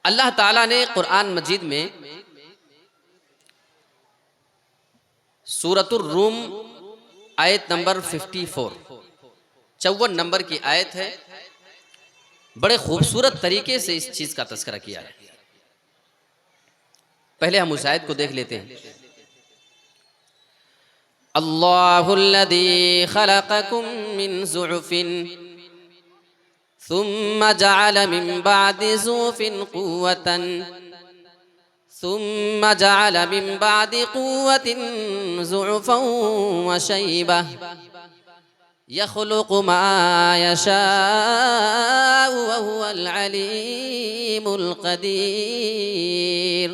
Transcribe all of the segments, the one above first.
अल्लाह ताला ने कुरान मजीद में सूरतुर रूम आयत नंबर 54 54 नंबर की आयत है। बड़े खूबसूरत तरीके से इस चीज का तस्करा किया है। पहले हम उस आयत को देख लेते हैं। अल्लाहुल्लज़ी खलक़कुम मिन ज़ुअफ़िन सुम्मा जअल मिन बअदि ज़ुअफ़िन क़ुव्वतन सुम्मा जअल मिन बअदि क़ुव्वतिन ज़ुअफ़न व शैबह यख़्लुक़ु मा यशाअु व हुवल अलीमुल क़दीर।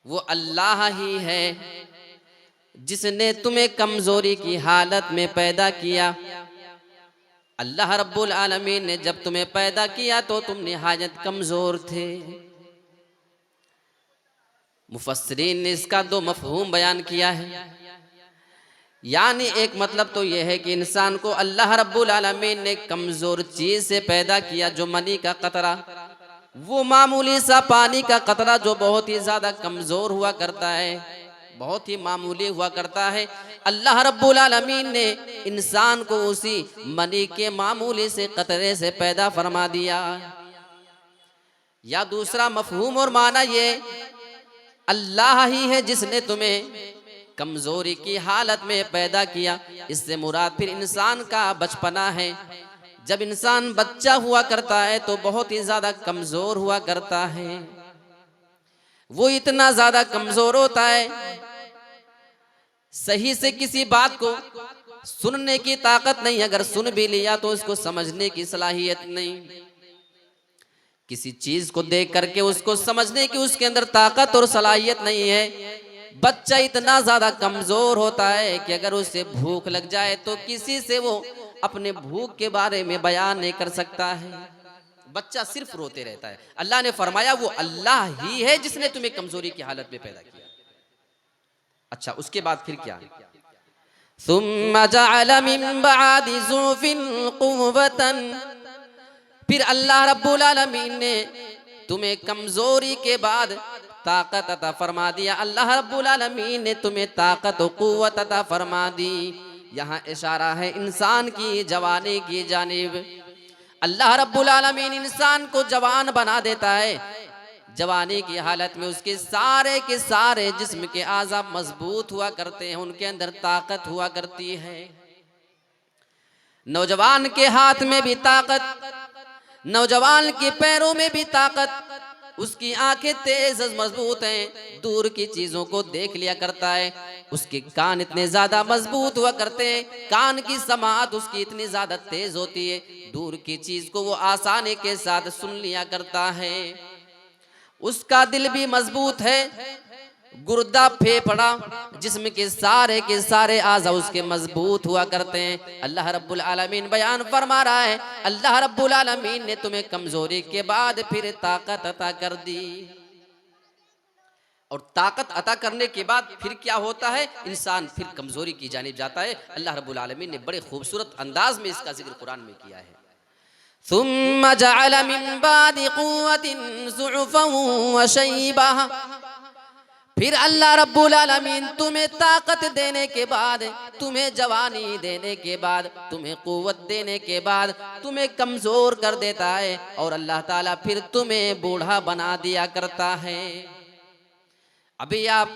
वो अल्लाह ही है जिसने तुम्हें कमजोरी की हालत में पैदा किया। अल्लाह रब्बुल आलमीन ने जब तुम्हें पैदा किया तो तुम निहायत कमजोर थे। मुफस्सिरीन ने इसका दो मफहूम बयान किया है। यानी एक मतलब तो यह है कि इंसान को अल्लाह रब्बुल आलमीन ने कमजोर चीज से पैदा किया, जो मनी का कतरा, वो मामूली सा पानी का कतरा जो बहुत ही ज्यादा कमजोर हुआ करता है, बहुत ही मामूली हुआ करता है। अल्लाह रब्बुल आलमीन ने इंसान को उसी मनी के मामूली से कतरे से पैदा फरमा दिया। या दूसरा मफहूम और माना ये, अल्लाह ही है जिसने तुम्हें कमजोरी की हालत में पैदा किया। इससे मुराद फिर इंसान का बचपना है। जब इंसान बच्चा हुआ करता है तो बहुत ही ज्यादा कमजोर हुआ करता है। वो इतना ज्यादा कमजोर होता है, सही से किसी बात को सुनने की ताकत नहीं, अगर सुन भी लिया तो उसको समझने की सलाहियत नहीं। किसी चीज को देख करके उसको समझने की उसके अंदर ताकत और सलाहियत नहीं है। बच्चा इतना ज्यादा कमजोर होता है कि अगर उसे भूख लग जाए तो किसी से वो अपने भूख के बारे में बयान नहीं कर सकता है। बच्चा सिर्फ रोते रहता है। अल्लाह ने फरमाया वो अल्लाह ही है जिसने तुम्हें कमजोरी की हालत में पैदा किया। अच्छा, उसके बाद फिर क्या? सुम्मा जअल मिन बअदि ज़ुअफ़िन क़ुव्वतन, फिर अल्लाह रब्बुल आलमीन ने तुम्हें कमजोरी के बाद ताकत अता फरमा दिया। अल्लाह रब्बुल आलमीन ने तुम्हें ताकत और कुव्वत अता फरमा दी। यहाँ इशारा है इंसान की जवानी की जानिब। अल्लाह रब्बुल आलमीन इंसान को जवान बना देता है। जवानी की हालत में उसके सारे के सारे जिस्म के आज़ा मजबूत हुआ करते हैं, उनके अंदर ताकत हुआ करती है। नौजवान के हाथ में भी ताकत, नौजवान के पैरों में भी ताकत, उसकी आंखें तेज मजबूत हैं, दूर की चीजों को देख लिया करता है। उसके कान इतने ज्यादा मजबूत हुआ करते हैं, कान की समाअत उसकी इतनी ज्यादा तेज होती है, दूर की चीज को वो आसानी के साथ सुन लिया करता है। उसका दिल भी मजबूत है, गुर्दा फेफड़ा जिस्म के सारे आज़ा उसके मजबूत हुआ करते हैं। अल्लाह रब्बुल आलमीन बयान फरमा रहा है, अल्लाह रब्बुल आलमीन ने तुम्हें कमजोरी के बाद फिर ताकत अता कर दी। और ताकत अता करने के बाद फिर क्या होता है? इंसान फिर कमजोरी की जानिब जाता है। अल्लाह रब्बुल आलमीन ने बड़े खूबसूरत अंदाज में इसका जिक्र कुरान में किया है। सुम्मा जअल मिन बअदि क़ुव्वतिन ज़ुअफ़न व शैबह, फिर अल्लाह रब्बुल आलमीन तुम्हें ताकत देने के बाद, तुम्हें जवानी देने के बाद, तुम्हें कुव्वत देने के बाद तुम्हें कमजोर कर देता है और अल्लाह ताला फिर तुम्हें बूढ़ा बना दिया करता है। अभी आप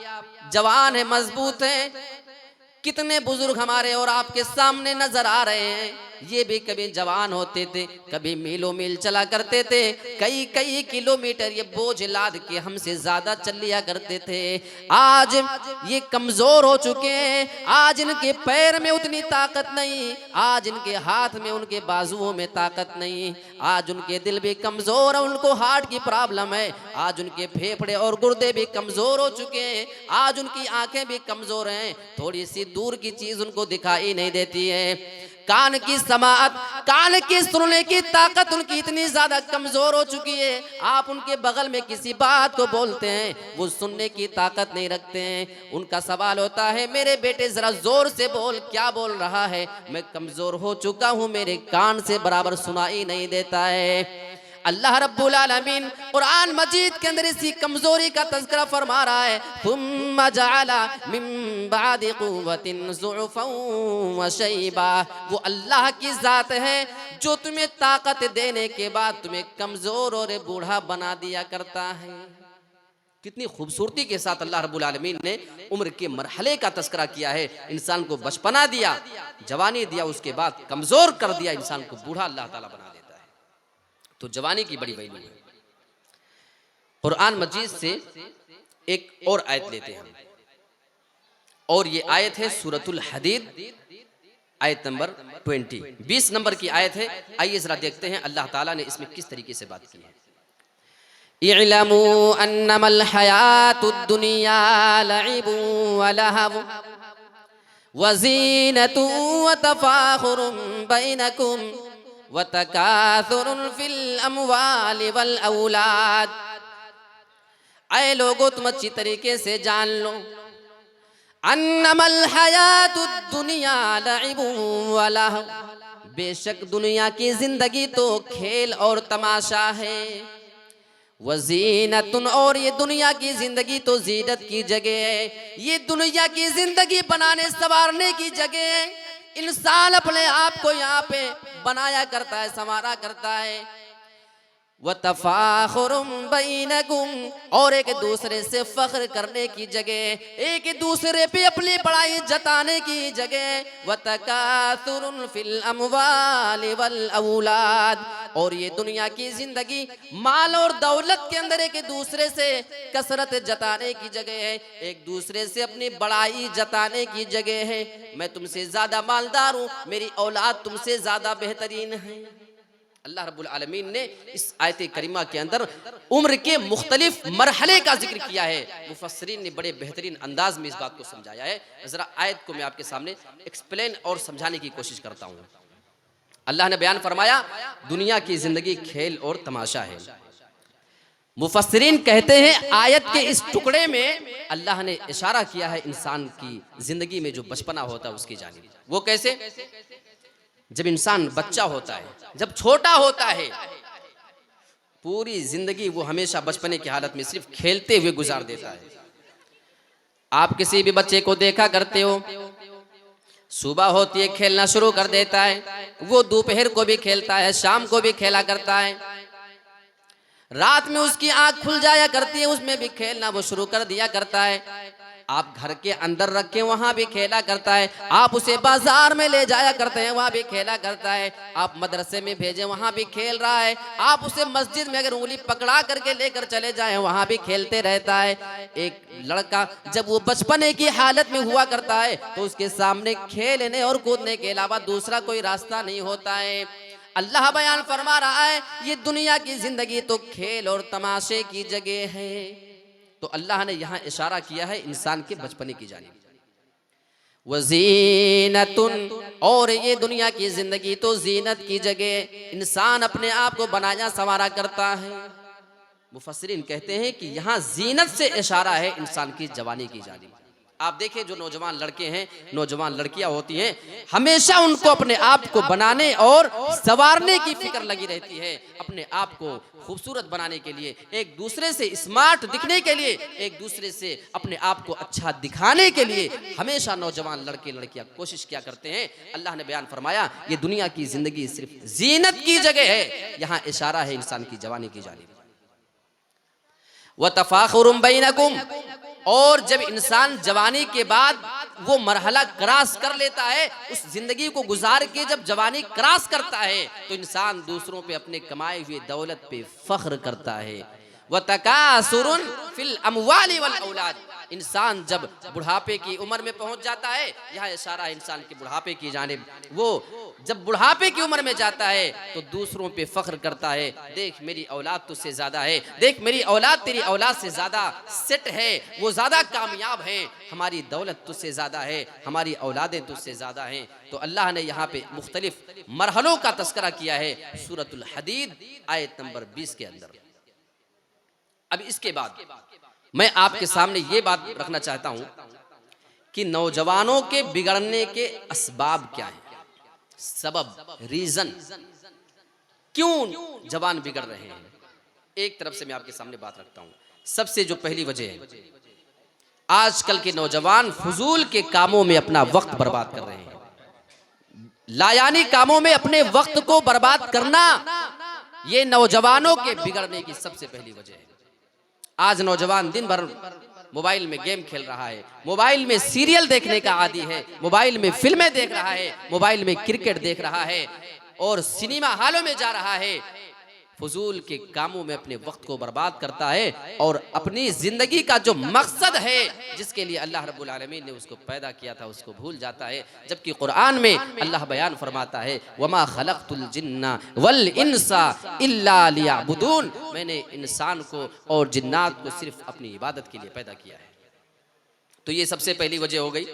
जवान है, मजबूत हैं। कितने बुजुर्ग हमारे और आपके सामने नजर आ रहे हैं, ये भी कभी जवान होते थे, कभी मीलों मील चला करते थे, कई कई किलोमीटर ये बोझ लाद के हमसे ज्यादा चल लिया करते थे। आज ये कमजोर हो चुके हैं, आज इनके पैर में उतनी ताकत नहीं, आज इनके हाथ में, उनके बाजुओं में ताकत नहीं, आज उनके दिल भी कमजोर है, उनको हार्ट की प्रॉब्लम है, आज उनके फेफड़े और गुर्दे भी कमजोर हो चुके हैं, आज उनकी आंखें भी कमजोर हैं, थोड़ी सी दूर की चीज उनको दिखाई नहीं देती है। कान की समाअत, कान की सुनने की ताकत उनकी इतनी ज्यादा कमजोर हो चुकी है, आप उनके बगल में किसी बात को बोलते हैं वो सुनने की ताकत नहीं रखते हैं। उनका सवाल होता है, मेरे बेटे जरा जोर से बोल, क्या बोल रहा है? मैं कमजोर हो चुका हूं, मेरे कान से बराबर सुनाई नहीं देता है। अल्लाह रब्बुल आलमीन कुरान मजीद के अंदर इसी कमजोरी का तज़किरा फरमा रहा है, थुम्मा जअला मिन बादि कुव्वतिन ज़ुअफ़न व शैबा। वो अल्लाह की ज़ात है जो तुम्हें ताकत देने के बाद तुम्हें कमजोर और बूढ़ा बना दिया करता है। कितनी खूबसूरती के साथ अल्लाह रब्बुल आलमीन ने उम्र के मरहले का तज़किरा किया है। इंसान को बचपना दिया, जवानी दिया, उसके बाद कमजोर कर दिया, इंसान को बूढ़ा अल्लाह ताला बना देता है। तो जवानी की बड़ी वैल्यू है। कुरान मजीद से एक और आयत लेते हैं और ये आयत है सूरतुल हदीद, आयत नंबर 20 नंबर की आयत है। आइए जरा देखते हैं अल्लाह ताला ने इसमें किस तरीके से बात की है। इअलमू अन्नमल हयातुद दुनिया लइबुन व लहव व ज़ीनतुन व तफ़ाखुरुन बैनकुम व तकासुरुन फिल अमवालि वल औलाद। ऐ लोगो, तुम अच्छी तरीके से जान लो, अन्नमल हयातुद दुनिया लइबुन व लहव, बेशक दुनिया की जिंदगी तो खेल और तमाशा है। वज़ीनतुन, और ये दुनिया की जिंदगी तो जीनत की जगह है। ये दुनिया की जिंदगी बनाने संवारने की जगह है। इंसान अपने आप को यहाँ पे बनाया करता है, संवारा करता है। वतफ़ाखुरुम बैनकुम, और एक दूसरे से फख्र करने की जगह, एक दूसरे पे अपनी बड़ाई जताने की जगह। वतकासुरुन फिल अमवालि वल औलाद, और ये दुनिया की जिंदगी माल और दौलत के अंदर एक दूसरे से कसरत जताने की जगह है, एक दूसरे से अपनी बड़ाई जताने की जगह है। मैं तुमसे ज्यादा मालदार हूँ, मेरी औलाद तुमसे ज्यादा बेहतरीन है। अल्लाह रब्बुल आलमीन ने इस आयत करीमा के अंदर उम्र के मुख्तलिफ मरहले का जिक्र किया है। मुफस्सिरीन ने बड़े बेहतरीन अंदाज में इस बात को समझाया है। जरा आयत को मैं आपके सामने एक्सप्लेन और समझाने की कोशिश करता हूँ। अल्लाह ने बयान फरमाया, दुनिया की जिंदगी खेल और तमाशा है। मुफस्सिरीन कहते हैं आयत के इस टुकड़े में अल्लाह ने इशारा किया है इंसान की जिंदगी में जो बचपना होता है उसकी जानिब। वो कैसे? जब इंसान बच्चा होता है, जब छोटा होता है, पूरी जिंदगी वो हमेशा बचपने की हालत में सिर्फ खेलते हुए गुजार देता है। आप किसी भी बच्चे को देखा करते हो, सुबह होती है खेलना शुरू कर देता है, वो दोपहर को भी खेलता है, शाम को भी खेला करता है, रात में उसकी आंख खुल जाया करती है, उसमें भी खेलना वो शुरू कर दिया करता है। आप घर के अंदर रखे वहां भी खेला करता है, आप उसे बाजार में ले जाया करते हैं वहां भी खेला करता है, आप मदरसे में भेजे वहां भी खेल रहा है, आप उसे मस्जिद में अगर उंगली पकड़ा करके लेकर चले जाएं वहां भी खेलते रहता है। एक लड़का जब वो बचपने की हालत में हुआ करता है तो उसके सामने खेलने और कूदने के अलावा दूसरा कोई रास्ता नहीं होता है। अल्लाह बयान फरमा रहा है ये दुनिया की जिंदगी तो खेल और तमाशे की जगह है। तो अल्लाह ने यहाँ इशारा किया है इंसान के बचपने की जानिब। वज़ीनतुन, और ये दुनिया की जिंदगी तो जीनत की जगह, इंसान अपने आप को बनाया संवारा करता है। मुफस्सिरीन कहते हैं कि यहाँ जीनत से इशारा है इंसान की जवानी की जानिब। आप देखें जो नौजवान लड़के हैं, नौजवान लड़कियां होती हैं, हमेशा उनको अपने आप को बनाने और संवारने की फिक्र लगी रहती है, अपने आप को खूबसूरत बनाने के लिए, एक दूसरे से स्मार्ट दिखने के लिए, एक दूसरे से अपने आप को अच्छा दिखाने के लिए हमेशा नौजवान लड़के लड़कियां कोशिश किया करते हैं। अल्लाह ने बयान फरमाया ये दुनिया की जिंदगी सिर्फ जीनत की जगह है, यहाँ इशारा है इंसान की जवानी की जानिब। व तफाखुरुम बैनकुम, और जब इंसान जवानी के बाद वो मरहला क्रॉस कर लेता है, उस जिंदगी को गुजार के जब जवानी क्रॉस करता है तो इंसान दूसरों पे अपने कमाए हुए दौलत पे फख्र करता है। व तकासुरुन फिल अमवालि वल औलाद, इंसान जब बुढ़ापे की उम्र में पहुंच जाता है, यह इशारा है इंसान के बुढ़ापे की जानिब। वो जब बुढ़ापे की उम्र में जाता है तो दूसरों पे फख्र करता है, देख मेरी औलाद तुझसे ज्यादा है, देख मेरी औलाद तेरी औलाद से ज्यादा सेट है, वो ज्यादा कामयाब है, हमारी दौलत तुझसे ज्यादा है, हमारी औलादें तुझसे ज्यादा हैं। तो अल्लाह ने यहाँ पे मुख्तलिफ मरहलों का तस्करा किया है सूरतुल हदीद आयत नंबर 20 के अंदर। अब इसके बाद मैं आपके सामने ये बात रखना चाहता हूं कि नौजवानों के बिगड़ने के असबाब क्या है, सबब, रीजन। क्यों जवान बिगड़ रहे हैं? एक तरफ से मैं आपके सामने बात रखता हूं। सबसे जो पहली वजह है, आजकल के नौजवान फजूल के कामों में अपना वक्त बर्बाद कर रहे हैं। लायानी कामों में अपने वक्त को बर्बाद करना, ये नौजवानों के बिगड़ने की सबसे पहली वजह है। आज नौजवान दिन भर मोबाइल में गेम खेल रहा है, मोबाइल में सीरियल देखने का आदी है, मोबाइल में फिल्में देख रहा है, मोबाइल में क्रिकेट देख रहा है और सिनेमा हॉलों में जा रहा है। फजूल के कामों में अपने वक्त को बर्बाद करता है और अपनी जिंदगी का जो मकसद है, जिसके लिए अल्लाह रब्बुल आलमीन ने उसको पैदा किया था, उसको भूल जाता है। जबकि कुरान में अल्लाह बयान फरमाता है, वमा खलक़तुल जिन्ना वल इंसा इल्ला लियअबुदून, मैंने इंसान को और जिन्नात को सिर्फ अपनी इबादत के लिए पैदा किया है। तो ये सबसे पहली वजह हो गई,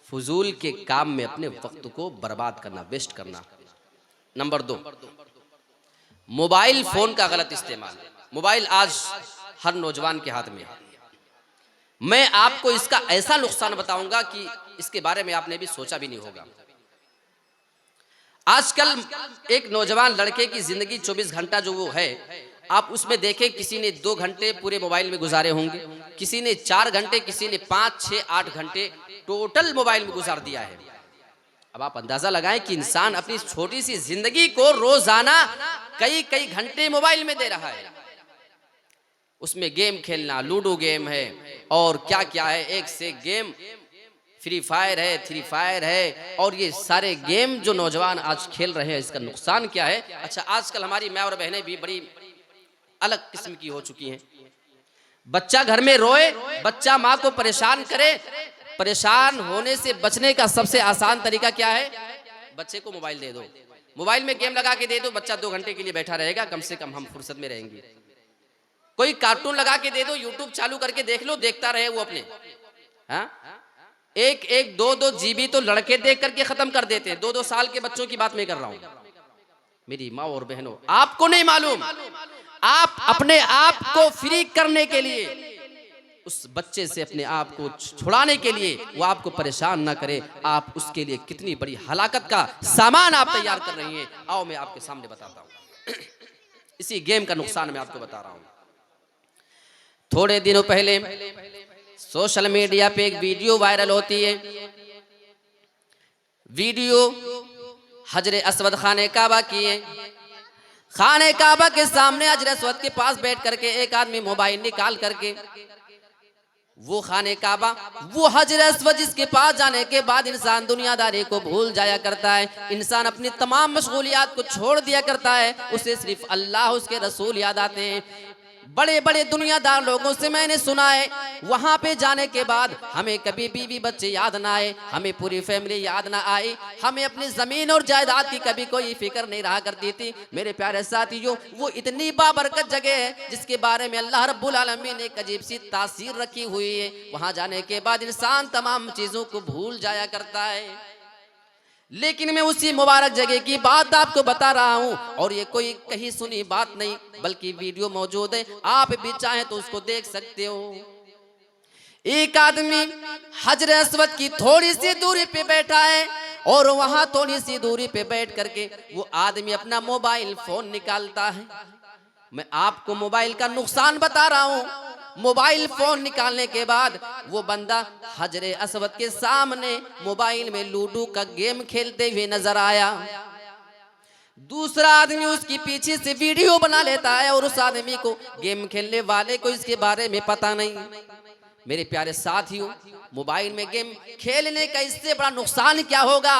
फजूल के काम में अपने वक्त को बर्बाद करना, वेस्ट करना। नंबर 2, मोबाइल फोन का गलत इस्तेमाल। मोबाइल आज हर नौजवान के हाथ में है। मैं आपको इसका ऐसा नुकसान बताऊंगा कि इसके बारे में आपने भी सोचा भी नहीं होगा। आजकल एक नौजवान लड़के की जिंदगी 24 घंटा जो वो है, आप उसमें देखें, किसी ने 2 घंटे पूरे मोबाइल में गुजारे होंगे, किसी ने 4 घंटे, किसी ने 5, 6, 8 घंटे टोटल मोबाइल में गुजार दिया है। अब आप अंदाजा लगाएं कि इंसान अपनी छोटी सी जिंदगी को रोजाना कई कई घंटे मोबाइल में दे रहा है। उसमें गेम खेलना, लूडो गेम है और क्या क्या है, एक से गेम, फ्री फायर है, थ्री फायर है, और ये सारे गेम जो नौजवान आज खेल रहे हैं, इसका नुकसान क्या है? अच्छा, आजकल हमारी माँ और बहनें भी बड़ी अलग किस्म की हो चुकी हैं। बच्चा घर में रोए, बच्चा माँ को परेशान करे, परेशान होने से बचने का सबसे आसान तरीका क्या है? बच्चे को मोबाइल दे दो, मोबाइल में गेम लगा के दे दो, बच्चा 2 घंटे के लिए बैठा रहेगा, कम से कम हम फुर्सत में रहेंगे। कोई कार्टून लगा के दे दो, यूट्यूब चालू करके देख लो, देखता रहे वो अपने। हाँ, 1-2 जीबी तो लड़के देख करके खत्म कर देते हैं। 2-2 साल के बच्चों की बात मैं कर रहा हूँ। मेरी माँ और बहनों, आपको नहीं मालूम, आप अपने आप को फ्री करने के लिए, उस बच्चे से अपने आप को छुड़ाने के लिए, वो आपको परेशान ना करे, आप उसके लिए कितनी बड़ी हलाकत का सामान आप तैयार कर रही हैं। आओ मैं आपके सामने बताता हूँ। इसी गेम का नुकसान मैं आपको बता रहा हूँ। थोड़े दिनों पहले सोशल मीडिया पे एक वीडियो वायरल होती है। वीडियो हजरे अस्वद खाने काबा की है। खाने काबा के सामने हजरे अस्वद के पास बैठ करके एक आदमी मोबाइल निकाल करके वो खाने काबा, वो हजरे अस्वद जिसके पास जाने के बाद इंसान दुनियादारी को भूल जाया करता है, इंसान अपनी तमाम मशगूलियात को छोड़ दिया करता है, उसे सिर्फ अल्लाह, उसके रसूल याद आते हैं। बड़े बड़े दुनियादार लोगों से मैंने सुना है, वहां पे जाने के बाद हमें कभी बीवी बच्चे याद ना आए, हमें पूरी फैमिली याद ना आई, हमें अपनी जमीन और जायदाद की कभी कोई फिक्र नहीं रहा करती थी। मेरे प्यारे साथियों, वो इतनी बाबरकत जगह है जिसके बारे में अल्लाह रब्बुल आलमीन ने एक अजीब सी तासीर रखी हुई है। वहां जाने के बाद इंसान तमाम चीजों को भूल जाया करता है। लेकिन मैं उसी मुबारक जगह की बात आपको बता रहा हूं, और ये कोई कहीं सुनी बात नहीं, बल्कि वीडियो मौजूद है, आप भी चाहें तो उसको देख सकते हो। एक आदमी हजरे अस्वद की थोड़ी सी दूरी पे बैठा है और वहां थोड़ी सी दूरी पे बैठ करके वो आदमी अपना मोबाइल फोन निकालता है। मैं आपको मोबाइल का नुकसान बता रहा हूं। मोबाइल फोन निकालने के बाद वो बंदा हजरे अस्वद के सामने मोबाइल में लूडो का गेम खेलते हुए नजर आया। दूसरा आदमी उसकी पीछे से वीडियो बना लेता है और उस आदमी को, गेम खेलने वाले को, इसके बारे में पता नहीं। मेरे प्यारे साथियों, मोबाइल में गेम खेलने का इससे बड़ा नुकसान क्या होगा?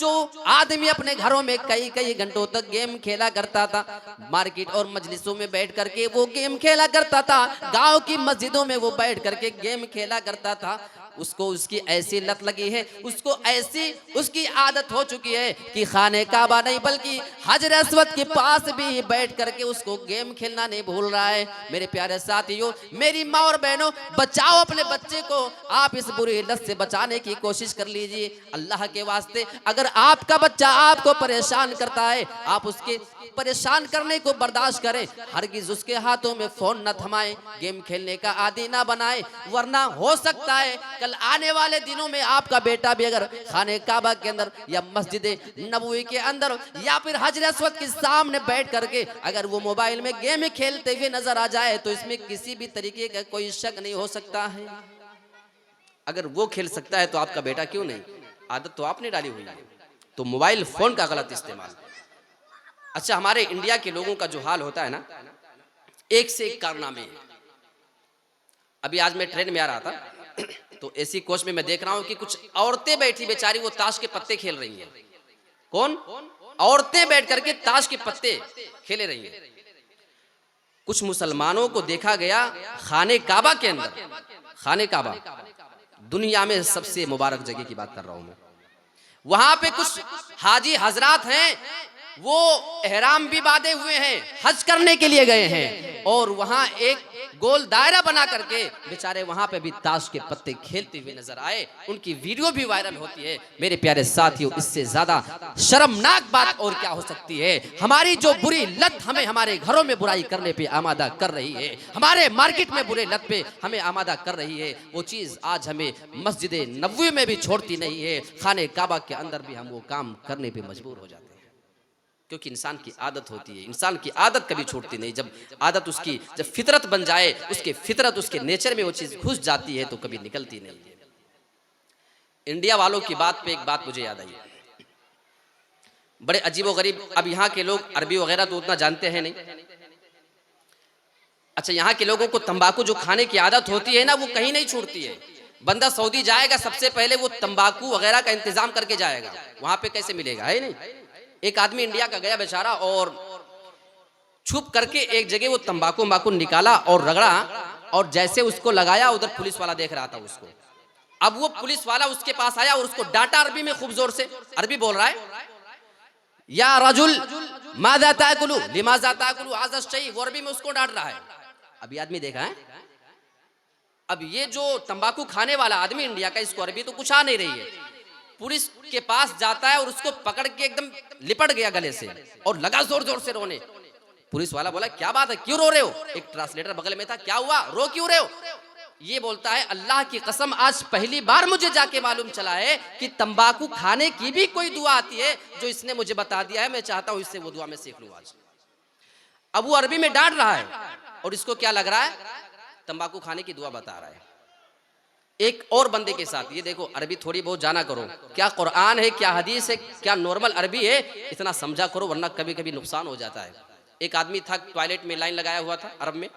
जो आदमी अपने घरों में कई कई घंटों तक गेम खेला करता था, मार्केट और मजलिसों में बैठ करके वो गेम खेला करता था, गांव की मस्जिदों में वो बैठ करके गेम खेला करता था, उसको उसकी ऐसी लत लगी है, उसको ऐसी उसकी आदत हो चुकी है कि खाने काबा नहीं बल्कि हजर अस्वद के पास भी बैठ करके उसको गेम खेलना नहीं भूल रहा है। मेरे प्यारे साथियों, मेरी माँ और बहनों, बचाओ अपने बच्चे को। आप इस बुरी लत से बचाने की कोशिश कर लीजिए। अल्लाह के वास्ते, अगर आपका बच्चा आपको परेशान करता है, आप उसके परेशान करने को बर्दाश्त करें, हरगिज उसके हाथों में फोन न थमाएं, गेम खेलने का आदी ना बनाएं, वरना हो सकता है कल आने वाले दिनों में आपका बेटा भी अगर खाने काबा के अंदर या मस्जिद नबवी के अंदर या फिर हजर अस्वद के सामने बैठ करके अगर वो मोबाइल में गेम खेलते हुए नजर आ जाए तो इसमें किसी भी तरीके का कोई शक नहीं हो सकता है। अगर वो खेल सकता है तो आपका बेटा क्यों नहीं? आदत तो आपने डाली हुई है। तो मोबाइल फोन का गलत इस्तेमाल। अच्छा, हमारे इंडिया के लोगों का जो हाल होता है ना, एक से एक कारनामे। अभी आज मैं ट्रेन में आ रहा था तो एसी कोच में मैं देख रहा हूं कि कुछ औरतें बैठी बेचारी वो ताश के पत्ते खेल रही हैं। कौन? औरतें बैठ करके ताश के पत्ते खेले रही हैं। कुछ मुसलमानों को देखा गया खाने काबा के अंदर, खाने काबा दुनिया में सबसे मुबारक जगह की बात कर रहा हूं मैं, वहां पे कुछ हाजी हजरात हैं, वो एहराम भी बांधे हुए हैं, हज करने के लिए गए हैं और वहां एक गोल दायरा बना करके बेचारे वहां पे भी ताश के पत्ते खेलते हुए नजर आए। उनकी वीडियो भी वायरल होती है। मेरे प्यारे साथियों, इससे ज्यादा शर्मनाक बात और क्या हो सकती है? हमारी जो बुरी लत हमें हमारे घरों में बुराई करने पे आमादा कर रही है, हमारे मार्केट में बुरे लत पे हमें आमादा कर रही है, वो चीज आज हमें मस्जिद नबवी में भी छोड़ती नहीं है। खाने काबा के अंदर भी हम वो काम करने पे मजबूर हो जाते हैं, क्योंकि इंसान की आदत होती है। इंसान की आदत कभी छूटती नहीं। जब आदत उसकी जब फितरत बन जाए, उसके फितरत उसके नेचर में वो चीज घुस जाती है तो कभी निकलती नहीं है। इंडिया वालों की बात पे एक बात मुझे याद आई, बड़े अजीबो गरीब। अब यहाँ के लोग अरबी वगैरह तो उतना जानते हैं नहीं। अच्छा, यहाँ के लोगों को तंबाकू जो खाने की आदत होती है ना, वो कहीं नहीं छूटती है। बंदा सऊदी जाएगा, सबसे पहले वो तंबाकू वगैरह का इंतजाम करके जाएगा। वहां पे कैसे मिलेगा? है नहीं। एक आदमी इंडिया का गया बेचारा और छुप करके एक जगह वो तंबाकू निकाला और रगड़ा और जैसे उसको लगाया, उधर पुलिस वाला देख रहा था उसको। अब वो पुलिस वाला उसके पास आया और उसको डांटा अरबी में, खूब जोर से अरबी बोल रहा है, या रजुल माज़ा ताकुलु लिमाज़ा ताकुलु हाज़ा शै, वो अरबी में उसको डांट रहा है। अभी आदमी देखा है, अब ये जो तंबाकू खाने वाला आदमी इंडिया का, इसको अरबी तो कुछ आ नहीं रही है। पुलिस के पास जाता है और उसको पकड़ के एकदम लिपट गया गले से और लगा जोर जोर से रोने। पुलिस वाला बोला, क्या बात है, क्यों रो रहे हो? एक ट्रांसलेटर बगल में था, क्या हुआ, रो क्यों रहे हो? ये बोलता है, अल्लाह की कसम आज पहली बार मुझे जाके मालूम चला है कि तंबाकू खाने की भी कोई दुआ आती है। जो इसने मुझे बता दिया है, मैं चाहता हूं इससे वो दुआ मैं सीख लूं आज। अब वो अरबी में डांट रहा है और इसको क्या लग रहा है, तंबाकू खाने की दुआ बता रहा है। एक और बंदे के साथ, ये देखो अरबी थोड़ी बहुत जाना करो, क्या कुरान है, क्या हदीस है, क्या नॉर्मल अरबी है, इतना समझा करो, वरना कभी कभी नुकसान हो जाता है। एक आदमी था, टॉयलेट में लाइन लगाया हुआ था अरब में,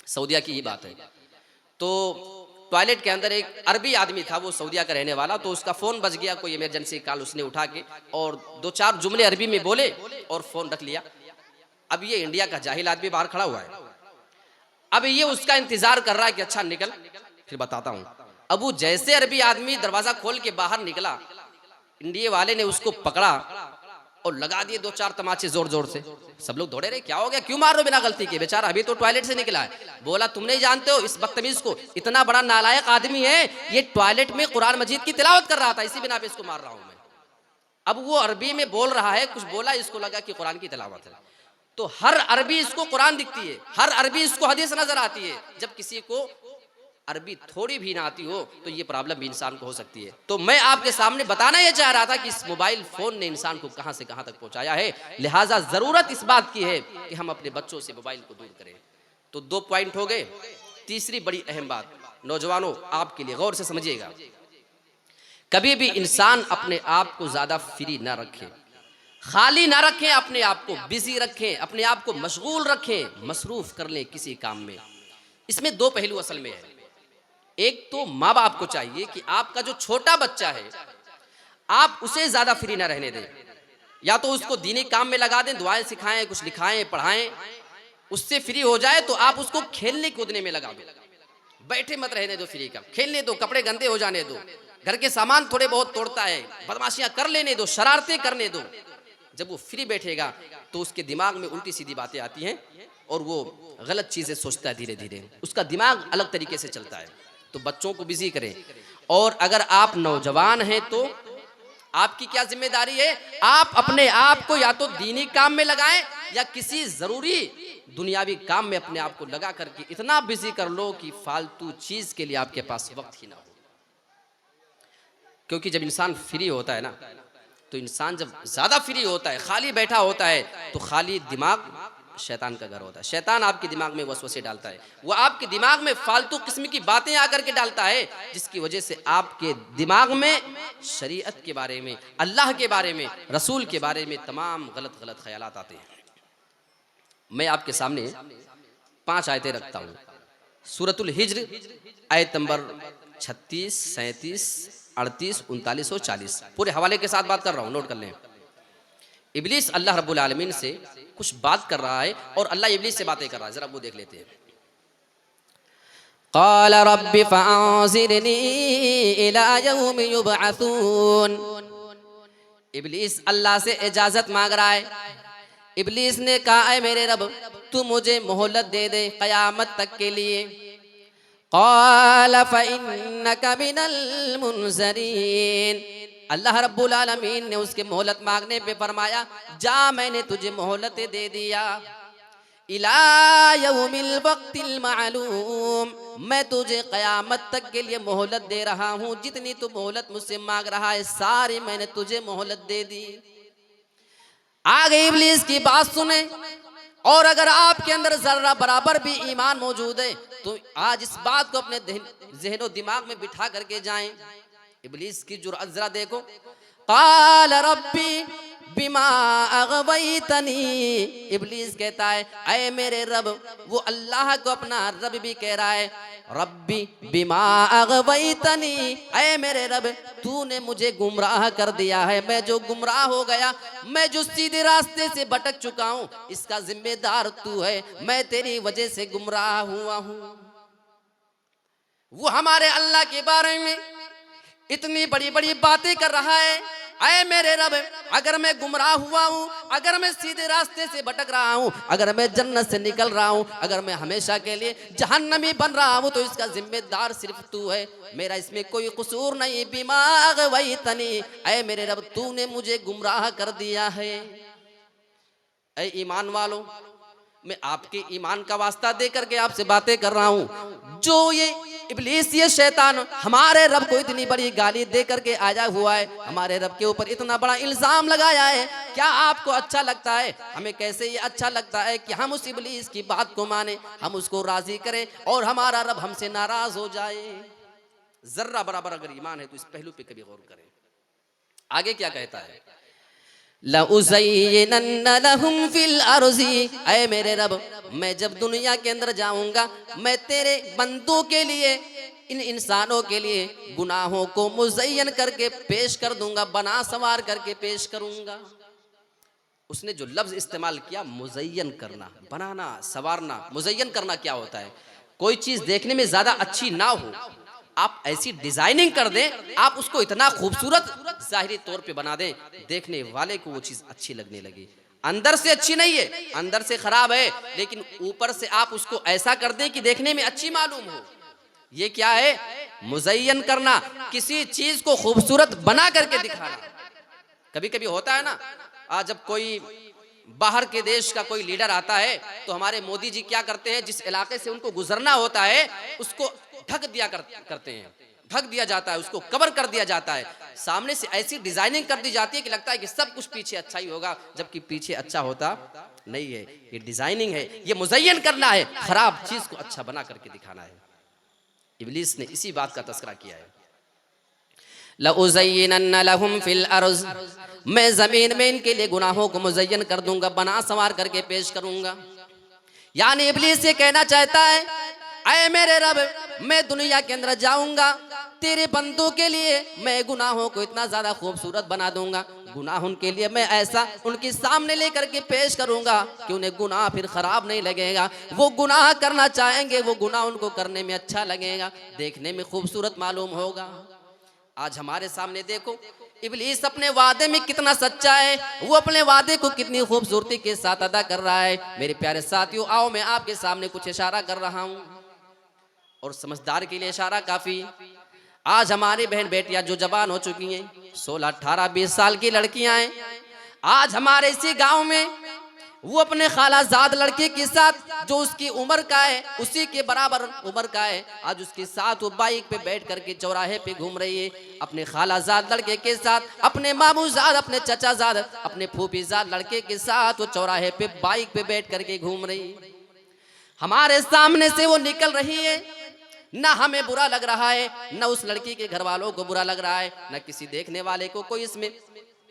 सऊदिया की ही बात है। तो टॉयलेट के अंदर एक अरबी आदमी था, वो सऊदिया का रहने वाला। तो उसका फोन बज गया, कोई इमरजेंसी कॉल, उसने उठा के और 2-4 जुमले अरबी में बोले और फोन रख लिया। अब ये इंडिया का जाहिल आदमी बाहर खड़ा हुआ है। अब ये उसका इंतजार कर रहा है कि अच्छा निकल, फिर बताता हूं। अब वो जैसे अरबी आदमी दरवाजा खोल के बाहर निकला, इंडिया वाले ने उसको पकड़ा और लगा दिए 2-4 तमाचे जोर जोर से। सब लोग दौड़े रहे, क्या हो गया, क्यों मार रहे हो बिना गलती के, बेचारा अभी तो टॉयलेट से निकला है। बोला, तुम नहीं जानते हो इस बदतमीज को, इतना बड़ा नालायक आदमी है, ये टॉयलेट में कुरान मजीद की तिलावत कर रहा था, इसी बिना पे इसको मार रहा हूं मैं। अब वो अरबी में बोल रहा है, कुछ बोला, इसको लगा कि कुरान की तिलावत है। तो हर अरबी इसको कुरान दिखती है, हर अरबी इसको हदीस नजर आती है। जब किसी को अरबी थोड़ी भी ना आती हो तो ये प्रॉब्लम भी इंसान को हो सकती है। तो मैं आपके सामने बताना ये चाह रहा था कि इस मोबाइल फोन ने इंसान को कहां से कहां तक पहुंचाया है। लिहाजा जरूरत इस बात की है कि हम अपने बच्चों से मोबाइल को दूर करें। तो 2 पॉइंट हो गए। तीसरी बड़ी अहम बात, नौजवानों आपके लिए गौर से समझिएगा, कभी भी इंसान अपने आप को ज्यादा फ्री ना रखे, खाली ना रखें, अपने आप को बिजी रखें, अपने आप को मशगूल रखें, मसरूफ कर लें किसी काम में। इसमें 2 पहलू असल में है। एक तो माँ बाप को चाहिए कि आपका जो छोटा बच्चा है आप उसे ज्यादा फ्री ना रहने दें, या तो उसको दीनी काम में लगा दें, दुआएं सिखाएं, कुछ लिखाएं, पढ़ाएं, उससे फ्री हो जाए तो आप उसको खेलने कूदने में लगा दो। बैठे मत रहने दो, फ्री का खेलने दो, कपड़े गंदे हो जाने दो, घर के सामान थोड़े बहुत तोड़ता है, बदमाशियां कर लेने दो, शरारतें करने दो। जब वो फ्री बैठेगा तो उसके दिमाग में उल्टी सीधी बातें आती हैं और वो गलत चीजें सोचता है, धीरे धीरे उसका दिमाग अलग तरीके से चलता है। तो बच्चों को बिजी करें। और अगर आप नौजवान हैं तो आपकी क्या जिम्मेदारी है, आप अपने आप को या तो दीनी काम में लगाएं या किसी जरूरी दुनियावी काम में अपने आप को लगा करके इतना बिजी कर लो कि फालतू चीज के लिए आपके पास वक्त ही ना हो। क्योंकि जब इंसान फ्री होता है ना, तो इंसान जब ज़्यादा फ्री होता है, खाली बैठा होता है, तो खाली दिमाग शैतान का घर होता है। शैतान आपके दिमाग में वसवसे डालता है, वो आपके दिमाग में फालतू किस्म की बातें आकर के डालता है, जिसकी वजह से आपके दिमाग में शरीयत के बारे में, अल्लाह के बारे में, रसूल के बारे में तमाम गलत गलत ख्यालात आते हैं। मैं आपके सामने 5 आयतें रखता हूँ। सूरतुल हिज्र आयत नंबर 36, 37, 38, 39 और 40, पूरे हवाले के साथ बात कर रहा हूँ, नोट कर लें। इब्लीस अल्लाह रब्बुल आलमीन से कुछ बात कर रहा है और अल्लाह इब्लीस से बातें कर रहा है, जरा वो देख लेते हैं। क़ाल रब्बि फ़अंज़िरनी इला यौमि युबअसून। इब्लीस अल्लाह से इजाज़त मांग रहा है। इब्लीस ने कहा, ऐ मेरे रब, तू मुझे मोहलत दे दे क़यामत तक के लिए। क़ाल फ़इन्नका मिनल मुनज़रीन। अल्लाह रब्बुल आलमीन ने उसके मोहलत मांगने पे फरमाया, जा मैंने तुझे मोहलत दे दिया। इला यौमिल वक्तिल मालूम, मैं तुझे क़यामत तक के लिए मोहलत दे रहा हूँ। जितनी तू मोहलत मुझसे मांग रहा है सारी मैंने तुझे मोहलत दे दी। आगे इब्लीस की बात सुने, और अगर आपके अंदर जर्रा बराबर भी ईमान मौजूद है तो आज इस बात को अपने ज़हन दिमाग में बिठा करके जाएं। इब्लीस की जुर्अत जरा देखो। क़ाल रब्बी बिमा अग़वैतनी। इब्लीस कहता है, ऐ मेरे रब, वो अल्लाह को अपना रब भी कह रहा है, रब्बी बिमा अग़वैतनी, ऐ मेरे रब, तूने मुझे गुमराह कर दिया है। मैं जो गुमराह हो गया, मैं जो सीधे रास्ते से भटक चुका हूँ, इसका जिम्मेदार तू है। मैं तेरी वजह से गुमराह हुआ हूँ। वो हमारे अल्लाह के बारे में इतनी बड़ी बड़ी बातें कर रहा है। ऐ मेरे रब, अगर मैं गुमराह हुआ हूँ, अगर मैं सीधे रास्ते से भटक रहा हूँ, अगर मैं जन्नत से निकल रहा हूँ, अगर मैं हमेशा के लिए जहन्नमी बन रहा हूँ, तो इसका जिम्मेदार सिर्फ तू है, मेरा इसमें कोई कसूर नहीं। बिमा अग़वैतनी, ऐ मेरे रब, तूने मुझे गुमराह कर दिया है। ऐ ईमान वालों, मैं आपके ईमान का वास्ता दे करके आपसे बातें कर रहा हूँ। जो ये इब्लीस, ये शैतान हमारे रब को इतनी बड़ी गाली दे करके आया हुआ है, हमारे रब के ऊपर इतना बड़ा इल्जाम लगाया है, क्या आपको अच्छा लगता है? हमें कैसे ये अच्छा लगता है कि हम उस इब्लीस की बात को माने, हम उसको राजी करें और हमारा रब हमसे नाराज हो जाए? जर्रा बराबर अगर ईमान है तो इस पहलू पे कभी गौर करें। आगे क्या कहता है? लउज़य्यिनन्ना लहुम फिल अर्ज़ि, ऐ मेरे रब, मैं जब दुनिया के अंदर जाऊंगा, मैं तेरे बंदों के लिए, इन इंसानों के लिए गुनाहों को मुज़य्यन करके पेश कर दूंगा, बना सवार करके पेश करूंगा। उसने जो लफ्ज़ इस्तेमाल किया, मुज़य्यन करना, बनाना, सवारना। मुज़य्यन करना क्या होता है? कोई चीज़ देखने में ज़्यादा अच्छी ना हो, आप ऐसी डिजाइनिंग कर दें, आप उसको इतना खूबसूरत ज़ाहिरी तौर पे बना दें, देखने वाले को वो चीज़ अच्छी लगने लगे। अंदर से अच्छी नहीं है, अंदर से खराब है, लेकिन ऊपर से आप उसको ऐसा कर दें कि देखने में अच्छी मालूम हो। ये क्या है? मुज़य्यन करना, किसी चीज़ को खूबसूरत बना करके दिखाना। कभी कभी होता है ना, जब कोई बाहर के देश का कोई लीडर आता है तो हमारे मोदी जी क्या करते हैं, जिस इलाके से उनको गुजरना होता है उसको ढक दिया करते हैं, ढक दिया जाता है, उसको कवर कर दिया जाता है। सामने से ऐसी डिजाइनिंग कर दी जाती है कि लगता है कि सब कुछ पीछे अच्छा ही होगा, जबकि पीछे अच्छा होता नहीं है। ये डिजाइनिंग है, ये मुज़य्यन करना है, खराब चीज को अच्छा बना करके दिखाना है। इब्लीस ने इसी बात का तस्करा किया है। लउज़य्यिनन्ना लहुम फिल अर्ज़, मैं जमीन में इनके लिए गुनाहों को मुज़य्यन कर दूंगा, बना संवार करके पेश करूंगा। यानी इब्लीस ये कहना चाहता है, ऐ मेरे रब, मैं दुनिया के अंदर जाऊंगा, तेरे बंदों के लिए मैं गुनाहों को इतना ज्यादा खूबसूरत बना दूंगा, गुनाह उनके लिए मैं ऐसा उनके सामने लेकर के पेश करूंगा कि उन्हें गुनाह फिर खराब नहीं लगेगा। वो गुनाह करना चाहेंगे, वो गुनाह उनको करने में अच्छा लगेगा, देखने में खूबसूरत मालूम होगा। आज हमारे सामने देखो, इब्लीस अपने वादे में कितना सच्चा है, वो अपने वादे को कितनी खूबसूरती के साथ अदा कर रहा है। मेरे प्यारे साथियों, आओ मैं आपके सामने कुछ इशारा कर रहा हूँ, और समझदार के लिए इशारा काफी। आज हमारी बहन बेटियां जो जवान हो चुकी हैं, 16, 18, 20 साल की लड़कियां हैं, आज हमारे इसी गांव में वो अपने खालाजाद लड़के के साथ जो उसकी उम्र का है उसी के बराबर उम्र का है, आज उसके साथ वो बाइक पे बैठ करके चौराहे पे घूम रही है, अपने खालाजाद लड़के के साथ, अपने मामूजाद, अपने चचाजाद, अपने फूफीजाद लड़के के साथ वो चौराहे पे बाइक पे बैठ करके घूम रही है। हमारे सामने से वो निकल रही है, ना हमें बुरा लग रहा है, ना उस लड़की के घर वालों को बुरा लग रहा है, ना किसी देखने वाले को कोई इसमें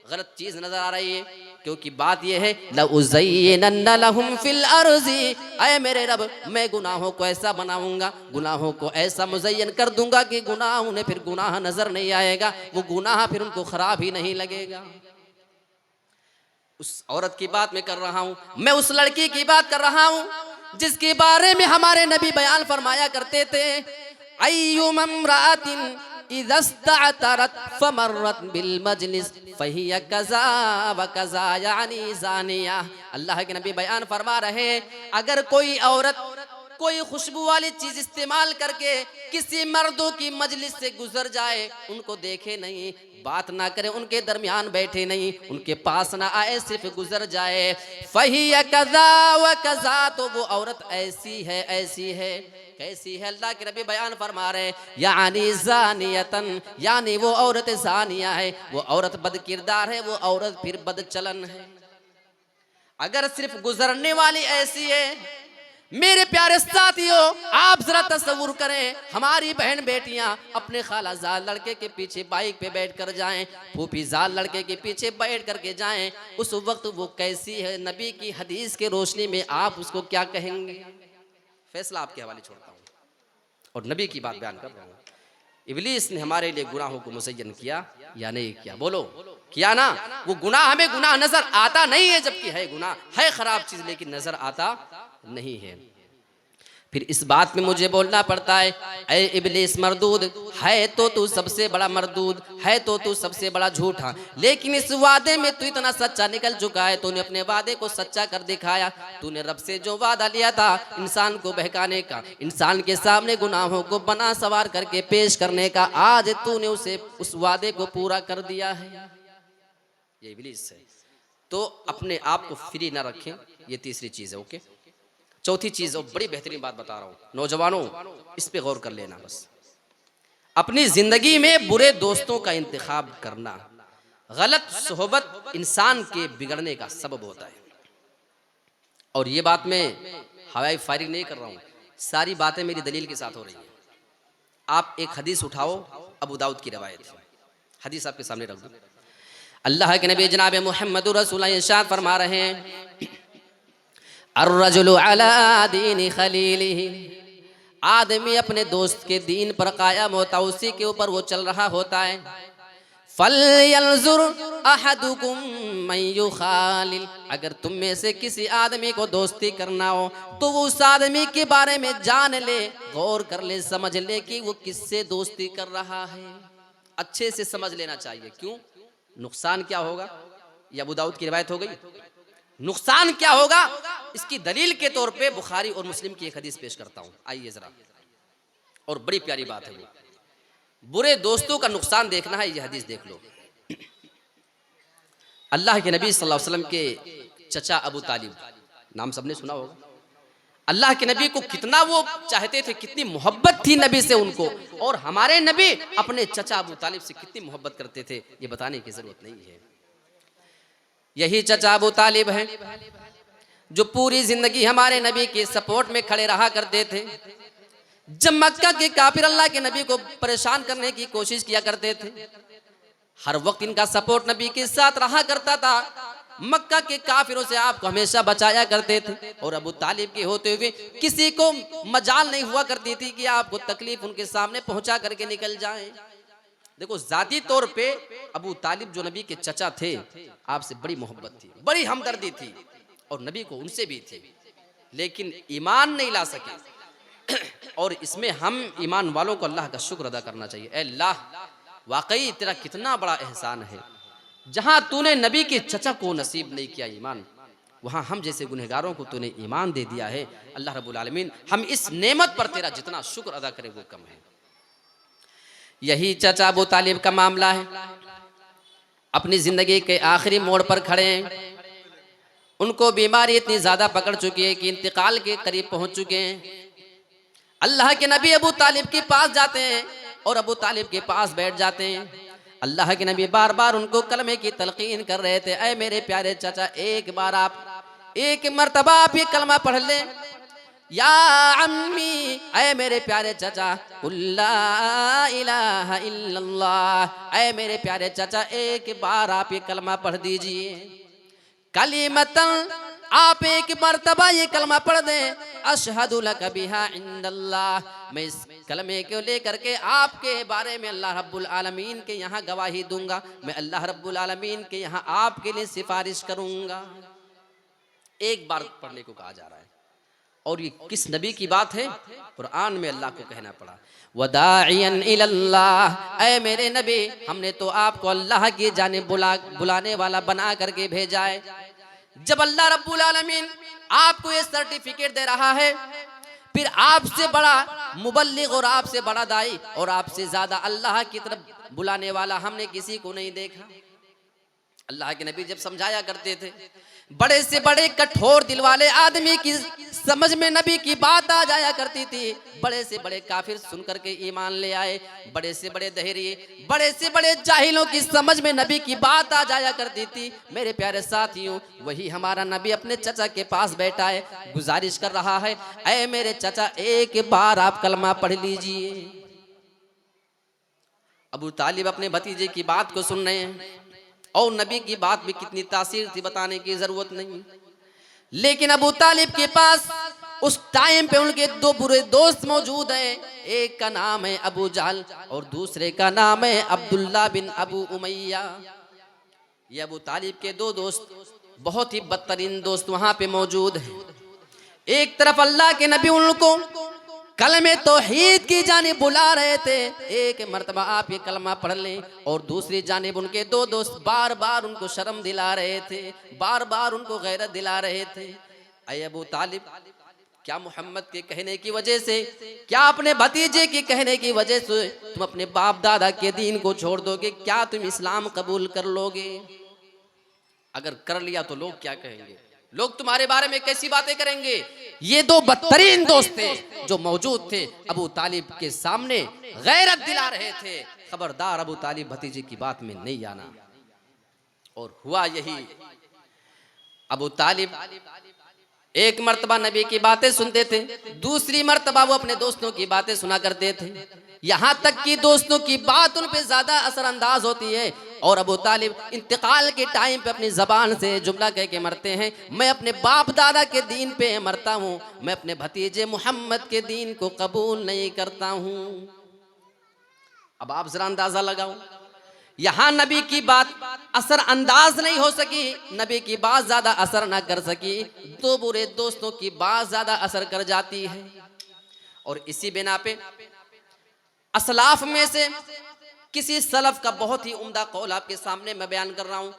गलत चीज नजर आ रही है, क्योंकि बात यह है लउज़य्यिनन्ना लहुम फिल अर्ज़ि, ऐ मेरे रब मैं गुनाहों को ऐसा बनाऊंगा, गुनाहों को ऐसा मुज़य्यन कर दूंगा कि गुनाह उन्हें फिर गुनाह नजर नहीं आएगा, वो गुनाह फिर उनको खराब ही नहीं लगेगा। उस औरत की बात मैं कर रहा हूँ, मैं उस लड़की की बात कर रहा हूँ जिसके बारे में हमारे नबी बयान फरमाया करते थे, अय्युम इम्राअतिन इज़ा इस्तअतरत फमर्रत बिल मजलिस फहिया कज़ा व कज़ा यानी ज़ानिया। अल्लाह के नबी बयान फरमा रहे हैं, अगर कोई औरत कोई खुशबू वाली चीज इस्तेमाल करके किसी मर्दों की मजलिस से गुजर जाए, उनको देखे नहीं, बात ना करे, उनके दरमियान बैठे नहीं, उनके पास ना आए, सिर्फ गुजर जाए, फहिया कज़ा व कज़ा, तो वो औरत ऐसी है, ऐसी है, कैसी है? अल्लाह के नबी बयान फरमा रहे यानी ज़ानियतन, यानी वो औरत ज़ानिया है, वो औरत बदकिरदार है, वो औरत फिर बदचलन है। अगर सिर्फ गुजरने वाली ऐसी है, मेरे प्यारे साथियों आप जरा तस्वुर करें, हमारी बहन बेटियां अपने खालाजाद लड़के के पीछे बाइक पे बैठ कर जाएं, फूफीजाद लड़के के पीछे बैठ करके जाएं, उस वक्त वो कैसी है? नबी की हदीस के रोशनी में आप उसको क्या कहेंगे? फैसला आपके हवाले छोड़ता हूँ और नबी की बात बयान कर रहा हूँ। इब्लीस ने हमारे लिए गुनाहों को मुज़य्यन किया या नहीं किया? बोलो, किया ना? वो गुनाह हमें गुनाह नजर आता नहीं है, जबकि है गुनाह, है खराब चीज, लेकिन नजर आता नहीं है। फिर इस बात में मुझे बोलना पड़ता है, ऐ इब्लीस मरदूद, है तो तू सबसे बड़ा मरदूद, है तो तू सबसे बड़ा झूठा, लेकिन इस वादे में तू इतना सच्चा निकल चुका है, तूने अपने वादे को सच्चा कर दिखाया। तूने रब से जो वादा लिया था इंसान को बहकाने का, इंसान के सामने गुनाहों को बना सवार करके पेश करने का, आज तूने उसे उस वादे को पूरा कर दिया है। ये इब्लीस है। तो अपने आप को फ्री ना रखें, ये तीसरी चीज है। ओके, चौथी चीज और बड़ी बेहतरीन बात बता रहा हूं, नौजवानों इस पे गौर कर लेना। बस अपनी जिंदगी में बुरे दोस्तों का इंतखाब करना, गलत सोहबत इंसान के बिगड़ने का सबब होता है। और ये बात मैं हवाई फायरिंग नहीं कर रहा हूं, सारी बातें मेरी दलील के साथ हो रही हैं। आप एक हदीस उठाओ, अबू दाऊद की रवायत, हदीस आपके सामने रख दो। अल्लाह के नबी जनाब मुहम्मद रसूलुल्लाह इरशाद फरमा रहे हैं, अर्रजुलु अला दीनि खलीलिही, आदमी अपने दोस्त के दीन पर कायम होता, उसी के ऊपर वो चल रहा होता है। फलयंजुर अहदुकुम मन युखालिल, अगर तुम में से किसी आदमी को दोस्ती करना हो तो वो उस आदमी के बारे में जान ले, गौर कर ले, समझ ले कि वो किससे दोस्ती कर रहा है। अच्छे से समझ लेना चाहिए। क्यों? नुकसान क्या होगा? ये अबू दाऊद की रिवायत हो गई। नुकसान क्या होगा इसकी दलील के तौर पे बुखारी और मुस्लिम की एक हदीस पेश करता हूं, आइए जरा। और बड़ी प्यारी बात है, बुरे दोस्तों का नुकसान देखना है, ये हदीस देख लो। अल्लाह के नबी सल्लल्लाहु अलैहि वसल्लम के चचा अबू तालिब, नाम सबने सुना होगा। अल्लाह के नबी को कितना वो चाहते थे, कितनी मोहब्बत थी नबी से उनको, और हमारे नबी अपने चचा अबू तालिब से कितनी मोहब्बत करते थे, ये बताने की जरूरत नहीं है। यही चचा अबू तालिब हैं जो पूरी जिंदगी हमारे नबी के सपोर्ट में खड़े रहा करते थे। जब मक्का के काफिर अल्लाह के नबी को परेशान करने की कोशिश किया करते थे, हर वक्त इनका सपोर्ट नबी के साथ रहा करता था। मक्का के काफिरों से आपको हमेशा बचाया करते थे, और अबू तालिब के होते हुए किसी को मजाल नहीं हुआ करती थी कि आपको तकलीफ उनके सामने पहुंचा करके निकल जाएं। देखो, जाती तौर पे अबू तालिब जो नबी के चचा थे, आपसे बड़ी मोहब्बत थी, बड़ी हमदर्दी थी, और नबी को उनसे भी थी, लेकिन ईमान नहीं ला सके। और इसमें हम ईमान वालों को अल्लाह का शुक्र अदा करना चाहिए। ऐ अल्लाह, वाकई तेरा कितना बड़ा एहसान है, जहां तूने नबी के चचा को नसीब नहीं किया ईमान, वहां हम जैसे गुनहगारों को तूने ईमान दे दिया है। अल्लाह रब्बुल आलमीन, हम इस नेमत पर तेरा जितना शुक्र अदा करें वो कम है। यही चचा अबू तालिब का मामला है। अपनी जिंदगी के आखिरी मोड़ पर खड़े हैं, उनको बीमारी इतनी ज्यादा पकड़ चुकी है कि इंतकाल के करीब पहुंच चुके हैं। अल्लाह के नबी अबू तालिब के पास जाते हैं और अबू तालिब के पास बैठ जाते हैं। अल्लाह के नबी बार बार उनको कलमे की तलकीन कर रहे थे, ऐ मेरे प्यारे चाचा, एक बार आप एक मर्तबा आप ये कलमा पढ़ लें, या अम्मी, ऐ मेरे प्यारे चाचा, ला इलाहा इल्लल्लाह, ऐ मेरे प्यारे चाचा, एक बार आप ये कलमा पढ़ दीजिए। कलिमतन, आप एक मर्तबा ये कलमा पढ़ दें, अशहदु लक बिहा इंदल्लाह, मैं इस कलमे को लेकर के आपके बारे में अल्लाह रब्बुल आलमीन के यहाँ गवाही दूंगा, मैं अल्लाह रब्बुल आलमीन के यहाँ आपके लिए सिफारिश करूंगा। एक बार पढ़ने को कहा जा रहा है। और ये किस नबी की बात है? कुरान में अल्लाह को कहना पड़ा, वदाइयन इलल्लाह, ऐ मेरे नबी, हमने तो आपको अल्लाह की जानिब बुलाने वाला बना करके भेजा है। जब अल्लाह रब्बुल आलमीन आपको ये सर्टिफिकेट दे रहा है, फिर आपसे बड़ा मुबल्लिग और आपसे बड़ा दाई और आपसे ज्यादा अल्लाह की तरफ बुलाने वाला हमने किसी को नहीं देखा। अल्लाह के नबी जब समझाया करते थे, बड़े से बड़े कठोर दिल वाले आदमी की समझ में नबी की बात आ जाया करती थी, बड़े से बड़े काफिर सुन करके ईमान ले आए, बड़े से बड़े दहरिए, बड़े से बड़े जाहिलों की समझ में नबी की बात आ जाया करती थी। मेरे प्यारे साथियों, वही हमारा नबी अपने चचा के पास बैठा है, गुजारिश कर रहा है, ऐ मेरे चचा, एक बार आप कलमा पढ़ लीजिए। अबू तालिब अपने भतीजे की बात को सुन रहे हैं, और नबी की बात में कितनी तासीर थी बताने की जरूरत नहीं। लेकिन अबू तालिब के पास उस टाइम पे उनके दो बुरे दोस्त मौजूद हैं, एक का नाम है अबू जहल और दूसरे का नाम है अब्दुल्ला बिन अबू उमैया। ये अबू तालिब के दो दोस्त, बहुत ही बदतरीन दोस्त वहां पे मौजूद हैं। एक तरफ अल्लाह के नबी उनको कलमे तौहीद की जानिब बुला रहे थे, एक मर्तबा आप ये कलमा पढ़ लें, और दूसरी जानिब उनके दो दोस्त बार बार उनको शर्म दिला रहे थे, बार बार उनको गैरत दिला रहे थे। ऐ अबू तालिब, क्या मोहम्मद के कहने की वजह से, क्या अपने भतीजे के कहने की वजह से तुम अपने बाप दादा के दीन को छोड़ दोगे? क्या तुम इस्लाम कबूल कर लोगे? अगर कर लिया तो लोग क्या कहेंगे? लोग तुम्हारे बारे में कैसी बातें करेंगे? ये दो बदतरीन दोस्त थे जो मौजूद थे, अबू तालिब के सामने गैरत दिला रहे थे, खबरदार अबू तालिब भतीजे की बात में नहीं आना। और हुआ यही, अबू तालिब एक मर्तबा नबी की बातें सुनते थे, दूसरी मर्तबा वो अपने दोस्तों की बातें सुना करते थे, यहाँ तक कि दोस्तों की बात उन पे ज्यादा असरअंदाज होती है। और अबू तालिब इंतकाल के टाइम पे अपनी जबान से जुमला कह के मरते हैं, मैं अपने बाप दादा के दीन पे मरता हूँ, मैं अपने भतीजे मोहम्मद के दीन को कबूल नहीं करता हूँ। अब आप जरा अंदाजा लगाओ, यहाँ नबी की बात असर अंदाज नहीं हो सकी, नबी की बात ज्यादा असर ना कर सकी, दो बुरे दोस्तों की बात ज्यादा असर कर जाती है। और इसी बिना पे असलाफ में से किसी सलफ का बहुत ही उम्दा कौल आपके सामने मैं बयान कर रहा हूं।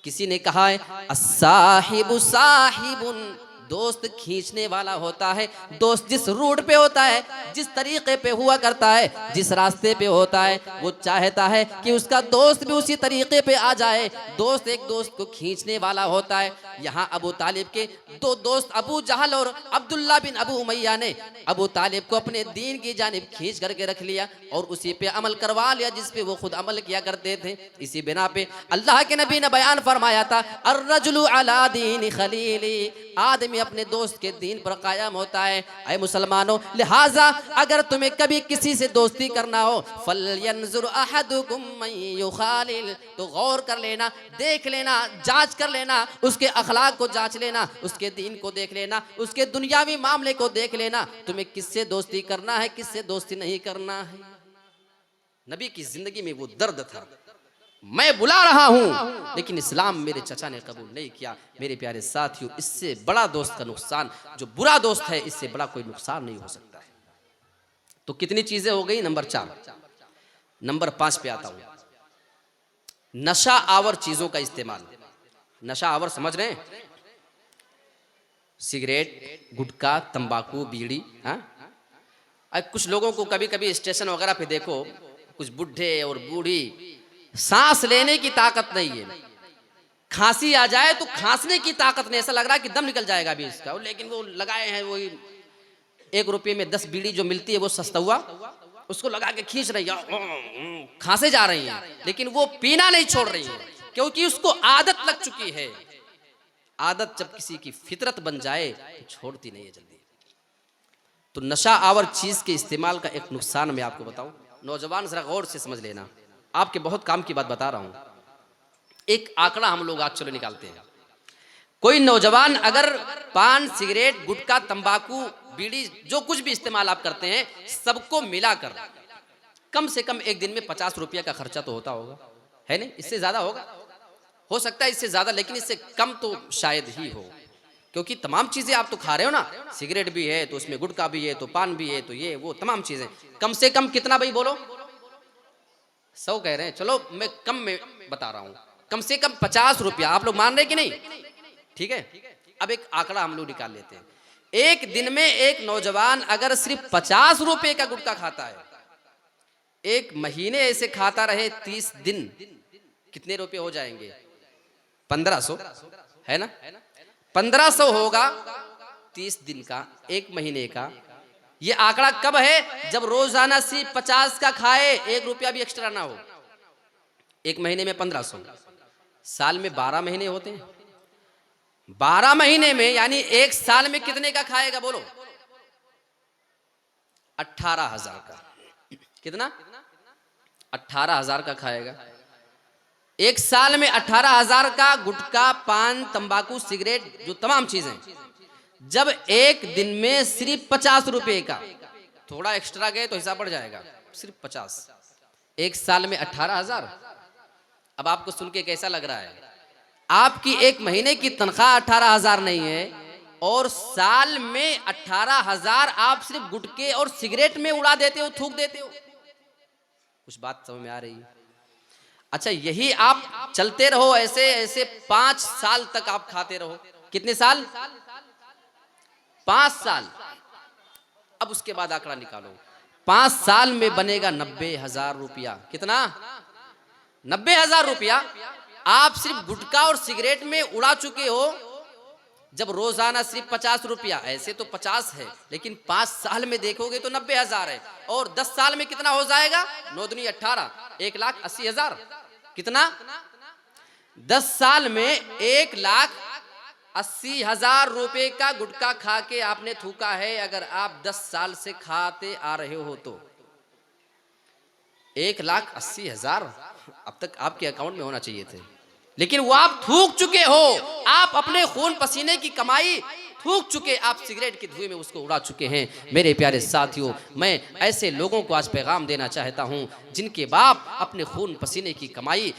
किसी ने कहा है, अस्साहिबु साहिबुन, दोस्त खींचने वाला होता है। दोस्त जिस रूट पे होता है, जिस तरीके पे हुआ करता है, जिस रास्ते पे होता है, वो चाहता है कि उसका दोस्त भी उसी तरीके पे आ जाए। दोस्त एक दोस्त को खींचने वाला होता है। यहाँ अबू तालिब के दो दोस्त अबू जहल और अब्दुल्ला बिन अबू उमैया ने अबू तालिब को अपने दीन की जानिब खींच करके रख लिया और उसी पे अमल करवा लिया जिस पे वो खुद अमल किया करते थे। इसी बिना पे अल्लाह के नबी ने बयान फरमाया था, अर्रजुलु अला दीन खलीली, आदमी अपने दोस्त के दीन पर कायम होता है। ऐ मुसलमानों, लिहाजा अगर तुम्हें कभी किसी से दोस्ती करना हो, फलयंजुर अहदुकुम मन युखालिल, तो गौर कर लेना, देख लेना, जांच कर लेना, उसके अखलाक को जांच लेना, उसके दीन को देख लेना, उसके दुनियावी मामले को देख लेना, तुम्हें किससे दोस्ती करना है, किससे दोस्ती नहीं करना है। नबी की जिंदगी में वो दर्द था, मैं बुला रहा हूं लेकिन इस्लाम मेरे चचा ने कबूल नहीं किया। मेरे प्यारे साथियों, इससे बड़ा दोस्त का नुकसान, जो बुरा दोस्त है, इससे बड़ा कोई नुकसान नहीं हो सकता है। तो कितनी चीजें हो गई? नंबर 4। नंबर 5 पे आता हूं, नशा आवर चीजों का इस्तेमाल। नशा आवर समझ रहे हैं? सिगरेट, गुटखा, तंबाकू, बीड़ी। हाँ, कुछ लोगों को कभी कभी स्टेशन वगैरह पे देखो, कुछ बुढ़े और बूढ़ी, सांस लेने की ताकत नहीं है, खांसी आ जाए तो खांसने की ताकत नहीं, ऐसा लग रहा है कि दम निकल जाएगा अभी इसका, लेकिन वो लगाए हैं वही 1 रुपये में 10 बीड़ी जो मिलती है वो सस्ता हुआ, उसको लगा के खींच रही है, खांसे जा रही है, लेकिन वो पीना नहीं छोड़ रही है क्योंकि उसको आदत लग चुकी है। आदत जब किसी की फितरत बन जाए तो छोड़ती नहीं है जल्दी। तो नशा आवर चीज के इस्तेमाल का एक नुकसान मैं आपको बताऊं, नौजवान जरा गौर से समझ लेना, आपके बहुत काम की बात बता रहा हूं। एक आंकड़ा हम लोग आज चलो निकालते हैं, कोई नौजवान अगर पान, सिगरेट, गुटखा, तंबाकू, बीड़ी, जो कुछ भी इस्तेमाल आप करते हैं, सबको मिलाकर कम से कम एक दिन में 50 रुपया का खर्चा तो होता होगा, है नहीं? इससे ज्यादा होगा, हो सकता है इससे ज्यादा, लेकिन इससे कम तो शायद ही हो, क्योंकि तमाम चीजें आप तो खा रहे हो ना, सिगरेट भी है तो उसमें गुटखा भी है, तो पान भी है, तो ये वो तमाम चीजें। कम से कम कितना भाई बोलो? 100 कह रहे हैं, चलो मैं कम में बता रहा हूं, कम से कम 50 रुपया। आप लोग मान रहे कि नहीं? ठीक है, अब एक आंकड़ा हम लोग निकाल लेते हैं। एक दिन में एक नौजवान अगर सिर्फ 50 रुपए का गुटखा खाता है, एक महीने ऐसे खाता रहे 30 दिन, कितने रुपए हो जाएंगे? 1500, है ना? 1500 होगा 30 दिन का, एक महीने का। ये आंकड़ा कब है? जब रोजाना सिर्फ 50 का खाए, 1 रुपया भी एक्स्ट्रा ना हो। एक महीने में 1500, साल में 12 महीने होते हैं, 12 महीने में यानी एक साल में कितने का खाएगा बोलो? 18,000 का। कितना? 18,000 का खाएगा। एक साल में 18,000 का गुटखा, पान, तंबाकू, सिगरेट, जो तमाम चीजें, जब एक दिन में सिर्फ 50 रुपए का, थोड़ा एक्स्ट्रा गए तो हिसाब बढ़ जाएगा, सिर्फ 50, एक साल में 18,000। अब आपको सुन के कैसा लग रहा है? आपकी एक महीने की तनख्वाह 18,000 नहीं है और साल में 18,000 आप सिर्फ गुटखे और सिगरेट में उड़ा देते हो, थूक देते हो। कुछ बात समझ में आ रही है? अच्छा, यही आप चलते रहो ऐसे ऐसे 5 साल तक आप खाते रहो। कितने साल? 5 साल। अब उसके बाद आंकड़ा निकालो, 5 साल में बनेगा 90,000 रुपया। कितना? 90,000 रुपया आप सिर्फ गुटखा और सिगरेट में उड़ा चुके हो। जब रोजाना सिर्फ 50 रुपया, ऐसे तो 50 है, लेकिन 5 साल में देखोगे तो 90,000 है, और 10 साल में कितना हो जाएगा? 9 दूनी 18, 1,80,000। कितना? 10 साल में 1,80,000 रुपए का गुटखा खा के आपने थूका है। अगर आप 10 साल से खाते आ रहे हो तो 1,80,000 अब तक आपके अकाउंट में होना चाहिए थे, लेकिन वो आप थूक चुके हो। आप अपने खून पसीने की कमाई थूक चुके, आप सिगरेट के धुएं में उसको उड़ा चुके हैं। मेरे प्यारे साथियों, मैं ऐसे लोगों को आज पैगाम देना चाहता हूं जिनके बाप अपने खून पसीने की कमाई,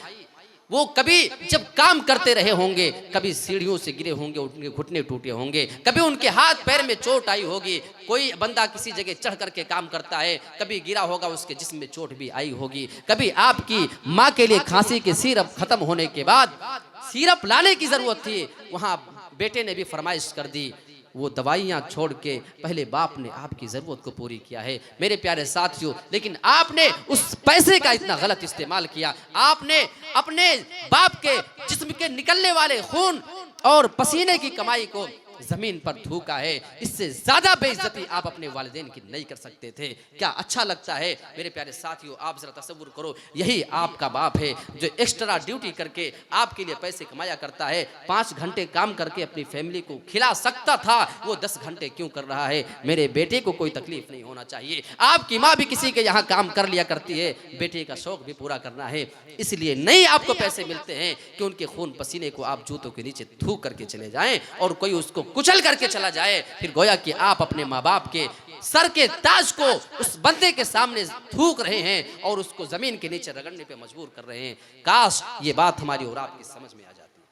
वो कभी जब काम करते रहे होंगे, कभी सीढ़ियों से गिरे होंगे, उनके घुटने टूटे होंगे, कभी उनके हाथ पैर में चोट आई होगी। कोई बंदा किसी जगह चढ़ करके काम करता है, कभी गिरा होगा, उसके जिस्म में चोट भी आई होगी। कभी आपकी माँ के लिए खांसी के सिरप खत्म होने के बाद सिरप लाने की जरूरत थी, वहां बेटे ने भी फरमाइश कर दी, वो दवाइयां छोड़ के पहले बाप ने आपकी जरूरत को पूरी किया है। मेरे प्यारे साथियों, लेकिन आपने उस पैसे का इतना गलत इस्तेमाल किया, आपने अपने बाप के जिस्म के निकलने वाले खून और पसीने की कमाई को जमीन पर थूका है। इससे ज्यादा बेइज्जती आप अपने वालिदैन की नहीं कर सकते थे। क्या अच्छा लगता है? मेरे प्यारे साथियों, आप जरा तसव्वुर करो, यही आपका बाप है जो एक्स्ट्रा ड्यूटी करके आपके लिए पैसे कमाया करता है। 5 घंटे काम करके अपनी फैमिली को खिला सकता था, वो 10 घंटे क्यों कर रहा है? मेरे बेटे को कोई तकलीफ नहीं होना चाहिए। आपकी माँ भी किसी के यहाँ काम कर लिया करती है, बेटे का शौक भी पूरा करना है, इसलिए नहीं आपको पैसे मिलते हैं कि उनके खून पसीने को आप जूतों के नीचे थूक करके चले जाएं और कोई उसको कुचल करके चला जाए, फिर गोया कि आप अपने माँ बाप के सर के ताज को उस बंदे के सामने थूक रहे हैं और उसको जमीन के नीचे रगड़ने पे मजबूर कर रहे हैं। काश ये बात हमारी और आपकी समझ में आ जाती।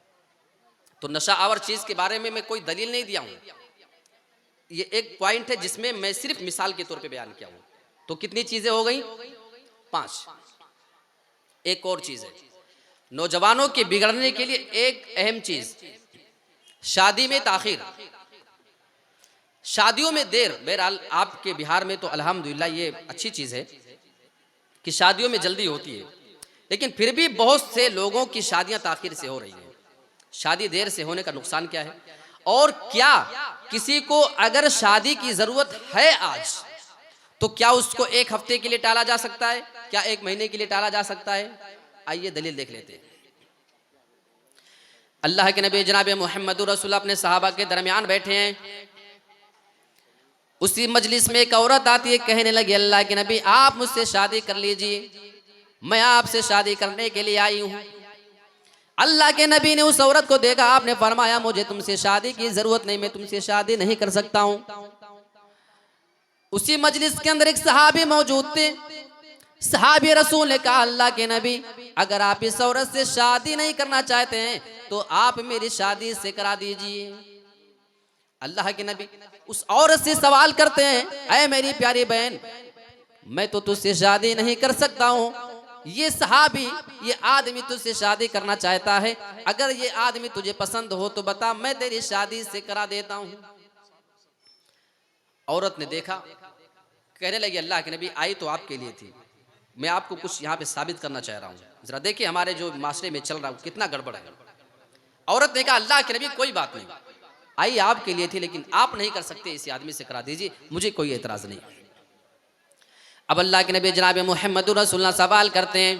तो नशा आवर चीज के बारे में मैं कोई दलील नहीं दिया हूं, ये एक पॉइंट है जिसमें मैं सिर्फ मिसाल के तौर पे बयान किया हूं। तो कितनी चीजें हो गई? 5। एक और चीज है नौजवानों के बिगड़ने के लिए, एक अहम चीज, शादी में ताखीर, शादियों में देर। बहरहाल आपके बिहार में तो अल्हम्दुलिल्लाह ये अच्छी चीज है कि शादियों में जल्दी होती है, लेकिन फिर भी बहुत से लोगों की शादियां ताखीर से हो रही हैं। शादी देर से होने का नुकसान क्या है? और क्या किसी को अगर शादी की जरूरत है आज, तो क्या उसको एक हफ्ते के लिए टाला जा सकता है? क्या एक महीने के लिए टाला जा सकता है? आइए दलील देख लेते हैं। अल्लाह के नबी जनाब मोहम्मद रसूलुल्लाह अपने सहाबा के दरमियान बैठे हैं। उसी मजलिस में एक औरत आती है, कहने लगी अल्लाह के नबी आप मुझसे शादी कर लीजिए, मैं आपसे शादी करने के लिए आई हूँ। अल्लाह के नबी ने उस औरत को देखा, आपने फरमाया मुझे तुमसे शादी की जरूरत नहीं, मैं तुमसे शादी नहीं कर सकता हूँ। उसी मजलिस के अंदर एक सहाबी मौजूद थे। सहाबी रसूल ने कहा अल्लाह के नबी अगर आप इस औरत से शादी नहीं करना चाहते हैं तो आप मेरी शादी से करा दीजिए। अल्लाह के नबी उस औरत से सवाल करते हैं, ऐ मेरी प्यारी बहन, मैं तो तुझसे शादी नहीं कर सकता हूँ, ये सहाबी ये आदमी तुझसे शादी करना चाहता है, अगर ये आदमी तुझे पसंद हो तो बता, मैं तेरी शादी से करा देता हूँ। औरत ने देखा, कहने लगी अल्लाह के नबी आई तो आपके लिए थी, मैं आपको कुछ यहाँ पे साबित करना चाह रहा हूँ, जरा देखिए हमारे जो माशरे में चल रहा है कितना गड़बड़ है। औरत ने कहा अल्लाह के नबी कोई बात नहीं, आई आपके लिए थी, लेकिन आप नहीं कर सकते, इसी आदमी से करा दीजिए, मुझे कोई एतराज नहीं। अब अल्लाह के नबी जनाब मोहम्मद रसूलुल्लाह सवाल करते हैं,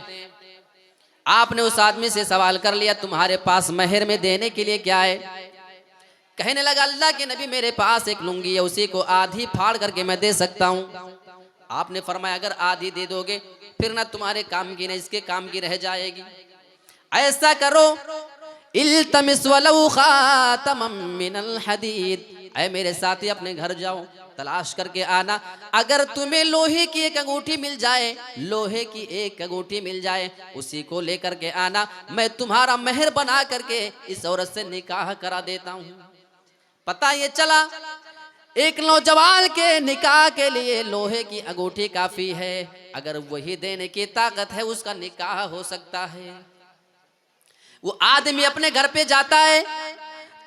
आपने उस आदमी से सवाल कर लिया तुम्हारे पास महर में देने के लिए क्या है? कहने लगा अल्लाह के नबी मेरे पास एक लुंगी है, उसी को आधी फाड़ करके मैं दे सकता हूँ। आपने फरमाया अगर आधी दे दोगे फिर ना तुम्हारे काम की ना इसके काम की रह जाएगी, ऐसा करो इल्तमिस वलौ खातमम मिनल हदीद, ऐ मेरे साथी अपने घर जाओ, तलाश करके आना, अगर तुम्हें लोहे की एक अंगूठी मिल जाए, लोहे की एक अंगूठी मिल जाए, उसी को लेकर के आना, मैं तुम्हारा मेहर बना करके इस औरत से निकाह करा देता हूँ। पता ये चला एक नौजवान के निकाह के लिए लोहे की अंगूठी काफी है, अगर वही देने की ताकत है उसका निकाह हो सकता है। वो आदमी अपने घर पे जाता है,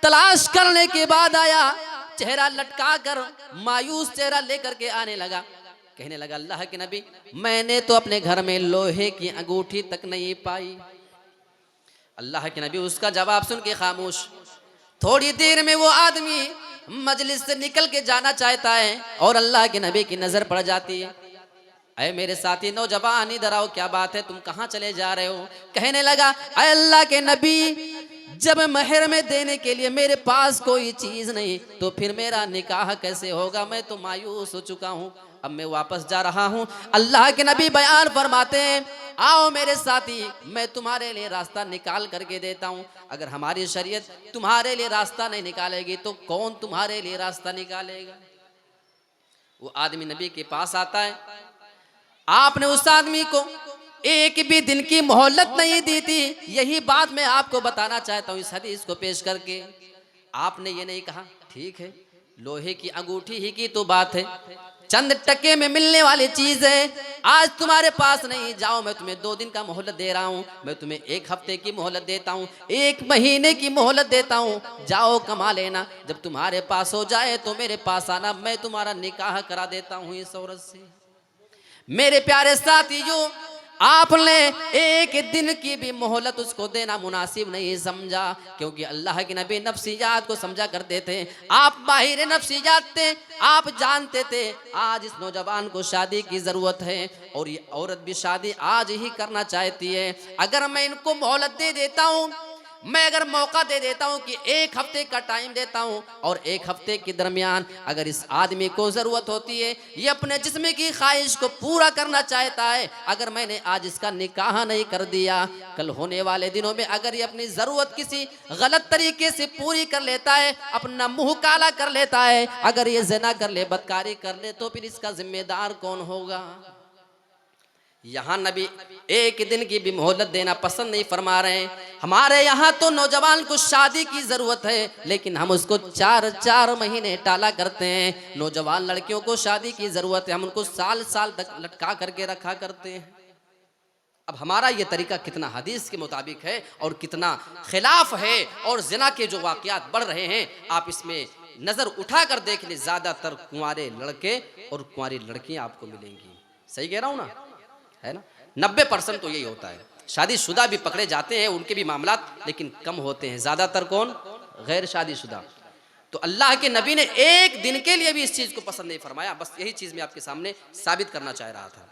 तलाश करने के बाद आया, चेहरा लटका कर मायूस चेहरा लेकर के आने लगा, कहने लगा अल्लाह के नबी मैंने तो अपने घर में लोहे की अंगूठी तक नहीं पाई। अल्लाह के नबी उसका जवाब सुन के खामोश। थोड़ी देर में वो आदमी मजलिस से निकल के जाना चाहता है और अल्लाह के नबी की नजर पड़ जाती है, अरे मेरे साथी नौजवान इधर आओ, क्या बात है, तुम कहाँ चले जा रहे हो? कहने लगा अरे अल्लाह के नबी जब महर में देने के लिए मेरे पास कोई चीज नहीं तो फिर मेरा निकाह कैसे होगा, मैं तो मायूस हो चुका हूँ, अब मैं वापस जा रहा हूँ। अल्लाह के नबी बयान फरमाते हैं आओ मेरे साथी मैं तुम्हारे लिए रास्ता निकाल करके देता हूँ, अगर हमारी शरीयत तुम्हारे लिए रास्ता नहीं निकालेगी तो कौन तुम्हारे लिए रास्ता निकालेगा? वो आदमी नबी के पास आता है, आपने उस आदमी को एक भी दिन की मोहलत नहीं दी थी, यही बात मैं आपको बताना चाहता हूँ इस हदीस को पेश करके। आपने ये नहीं कहा ठीक है लोहे की अंगूठी ही की तो बात है, चंद टके में मिलने वाली चीज है, आज तुम्हारे पास नहीं, जाओ मैं तुम्हें 2 दिन का मोहलत दे रहा हूँ, मैं तुम्हें 1 हफ्ते की मोहलत देता हूँ, 1 महीने की मोहलत देता हूँ, जाओ कमा लेना, जब तुम्हारे पास हो जाए तो मेरे पास आना, मैं तुम्हारा निकाह करा देता हूँ इस औरत से। मेरे प्यारे साथियों आपने 1 दिन की भी मोहलत उसको देना मुनासिब नहीं समझा, क्योंकि अल्लाह के नबी नफ्सियात को समझा करते थे, आप माहिर नफ्सियात थे, आप जानते थे आज इस नौजवान को शादी की जरूरत है और ये औरत भी शादी आज ही करना चाहती है, अगर मैं इनको मोहलत दे देता हूँ, मैं अगर मौका दे देता हूं कि 1 हफ्ते का टाइम देता हूं और 1 हफ्ते के दरमियान अगर इस आदमी को जरूरत होती है, ये अपने जिस्म की ख्वाहिश को पूरा करना चाहता है, अगर मैंने आज इसका निकाह नहीं कर दिया, कल होने वाले दिनों में अगर ये अपनी जरूरत किसी गलत तरीके से पूरी कर लेता है, अपना मुंह काला कर लेता है, अगर ये ज़िना कर ले, बदकारी कर ले, तो फिर इसका जिम्मेदार कौन होगा? यहाँ नबी 1 दिन की भी मोहलत देना पसंद नहीं फरमा रहे हैं। हमारे यहाँ तो नौजवान को शादी की जरूरत है लेकिन हम उसको 4 महीने टाला करते हैं। नौजवान लड़कियों को शादी की जरूरत है, हम उनको साल तक लटका करके रखा करते हैं। अब हमारा ये तरीका कितना हदीस के मुताबिक है और कितना खिलाफ है, और जिना के जो वाकयात बढ़ रहे हैं आप इसमें नजर उठा कर देख ले, ज्यादातर कुंवारे लड़के और कुंवारी लड़कियां आपको मिलेंगी। सही कह रहा हूँ ना, है ना? 90% तो यही होता है। शादीशुदा भी पकड़े जाते हैं, उनके भी मामलात, लेकिन कम होते हैं। ज़्यादातर कौन? गैर शादीशुदा। तो अल्लाह के नबी ने एक दिन के लिए भी इस चीज़ को पसंद नहीं फरमाया। बस यही चीज़ मैं आपके सामने साबित करना चाह रहा था।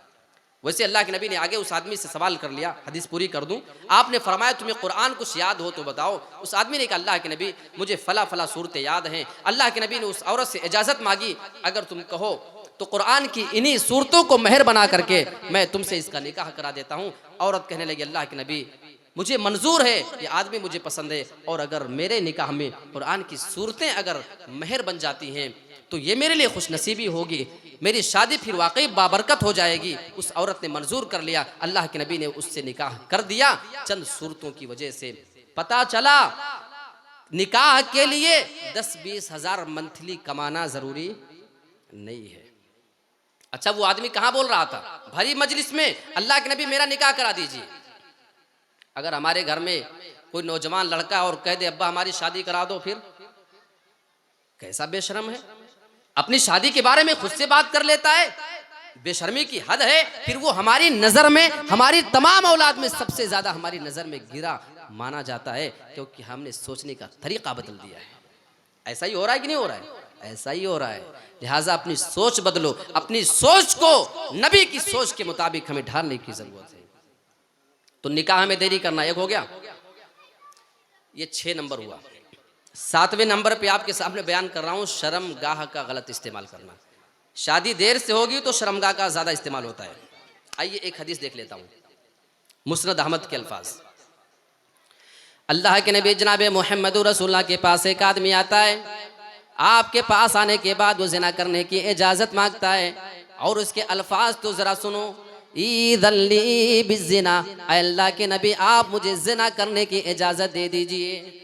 वैसे अल्लाह के नबी ने आगे उस आदमी से सवाल कर लिया, हदीस पूरी कर दूं। आपने फरमाया तुम्हें कुरान कुछ याद हो तो बताओ। उस आदमी ने कहा अल्लाह के नबी मुझे फला फला सूरतें याद हैं। अल्लाह के नबी ने उस औरत से इजाज़त मांगी, अगर तुम कहो तो कुरान की इन्हीं सूरतों को मेहर बना करके मैं तुमसे इसका निकाह करा देता हूँ। औरत कहने लगी अल्लाह के नबी मुझे मंजूर है, ये आदमी मुझे पसंद है, और अगर मेरे निकाह में कुरान की सूरतें अगर मेहर बन जाती हैं तो ये मेरे लिए खुश नसीबी होगी, मेरी शादी फिर वाकई बाबरकत हो जाएगी। उस औरत ने मंजूर कर लिया। अल्लाह के नबी ने उससे निकाह कर दिया। चंद सूरतों की वजह से पता चला निकाह के लिए 10-20 हज़ार मंथली कमाना जरूरी नहीं है। अच्छा, वो आदमी कहाँ बोल रहा था? भरी मजलिस में, अल्लाह के नबी मेरा निकाह करा दीजिए। अगर हमारे घर में कोई नौजवान लड़का और कह दे अब्बा हमारी शादी करा दो, फिर कैसा बेशर्म है, अपनी शादी के बारे में खुद से बात कर लेता है, बेशर्मी की हद है। फिर वो हमारी नजर में, हमारी तमाम औलाद में सबसे ज्यादा हमारी नजर में गिरा माना जाता है, क्योंकि हमने सोचने का तरीका बदल दिया है। ऐसा ही हो रहा है कि नहीं हो रहा है? ऐसा ही हो रहा है। लिहाजा अपनी सोच बदलो, अपनी सोच को नबी की सोच के मुताबिक हमें ढालने की जरूरत है। तो निकाह में देरी करना एक हो गया, ये 6 नंबर हुआ। 7वें नंबर पे आपके सामने बयान कर रहा हूं शर्मगाह का गलत इस्तेमाल करना। शादी देर से होगी तो शर्मगाह का ज्यादा इस्तेमाल होता है। आइए एक हदीस देख लेता हूं, मुस्नद अहमद के अल्फाज। अल्लाह के नबी जनाब मोहम्मद रसूलुल्लाह के पास एक आदमी आता है। आपके पास आने के बाद वो जिना करने की इजाजत मांगता है, और उसके अल्फाज तो जरा सुनो, ईदल्ली बिज़िना, अल्लाह के नबी आप मुझे जिना करने की इजाजत दे दीजिए,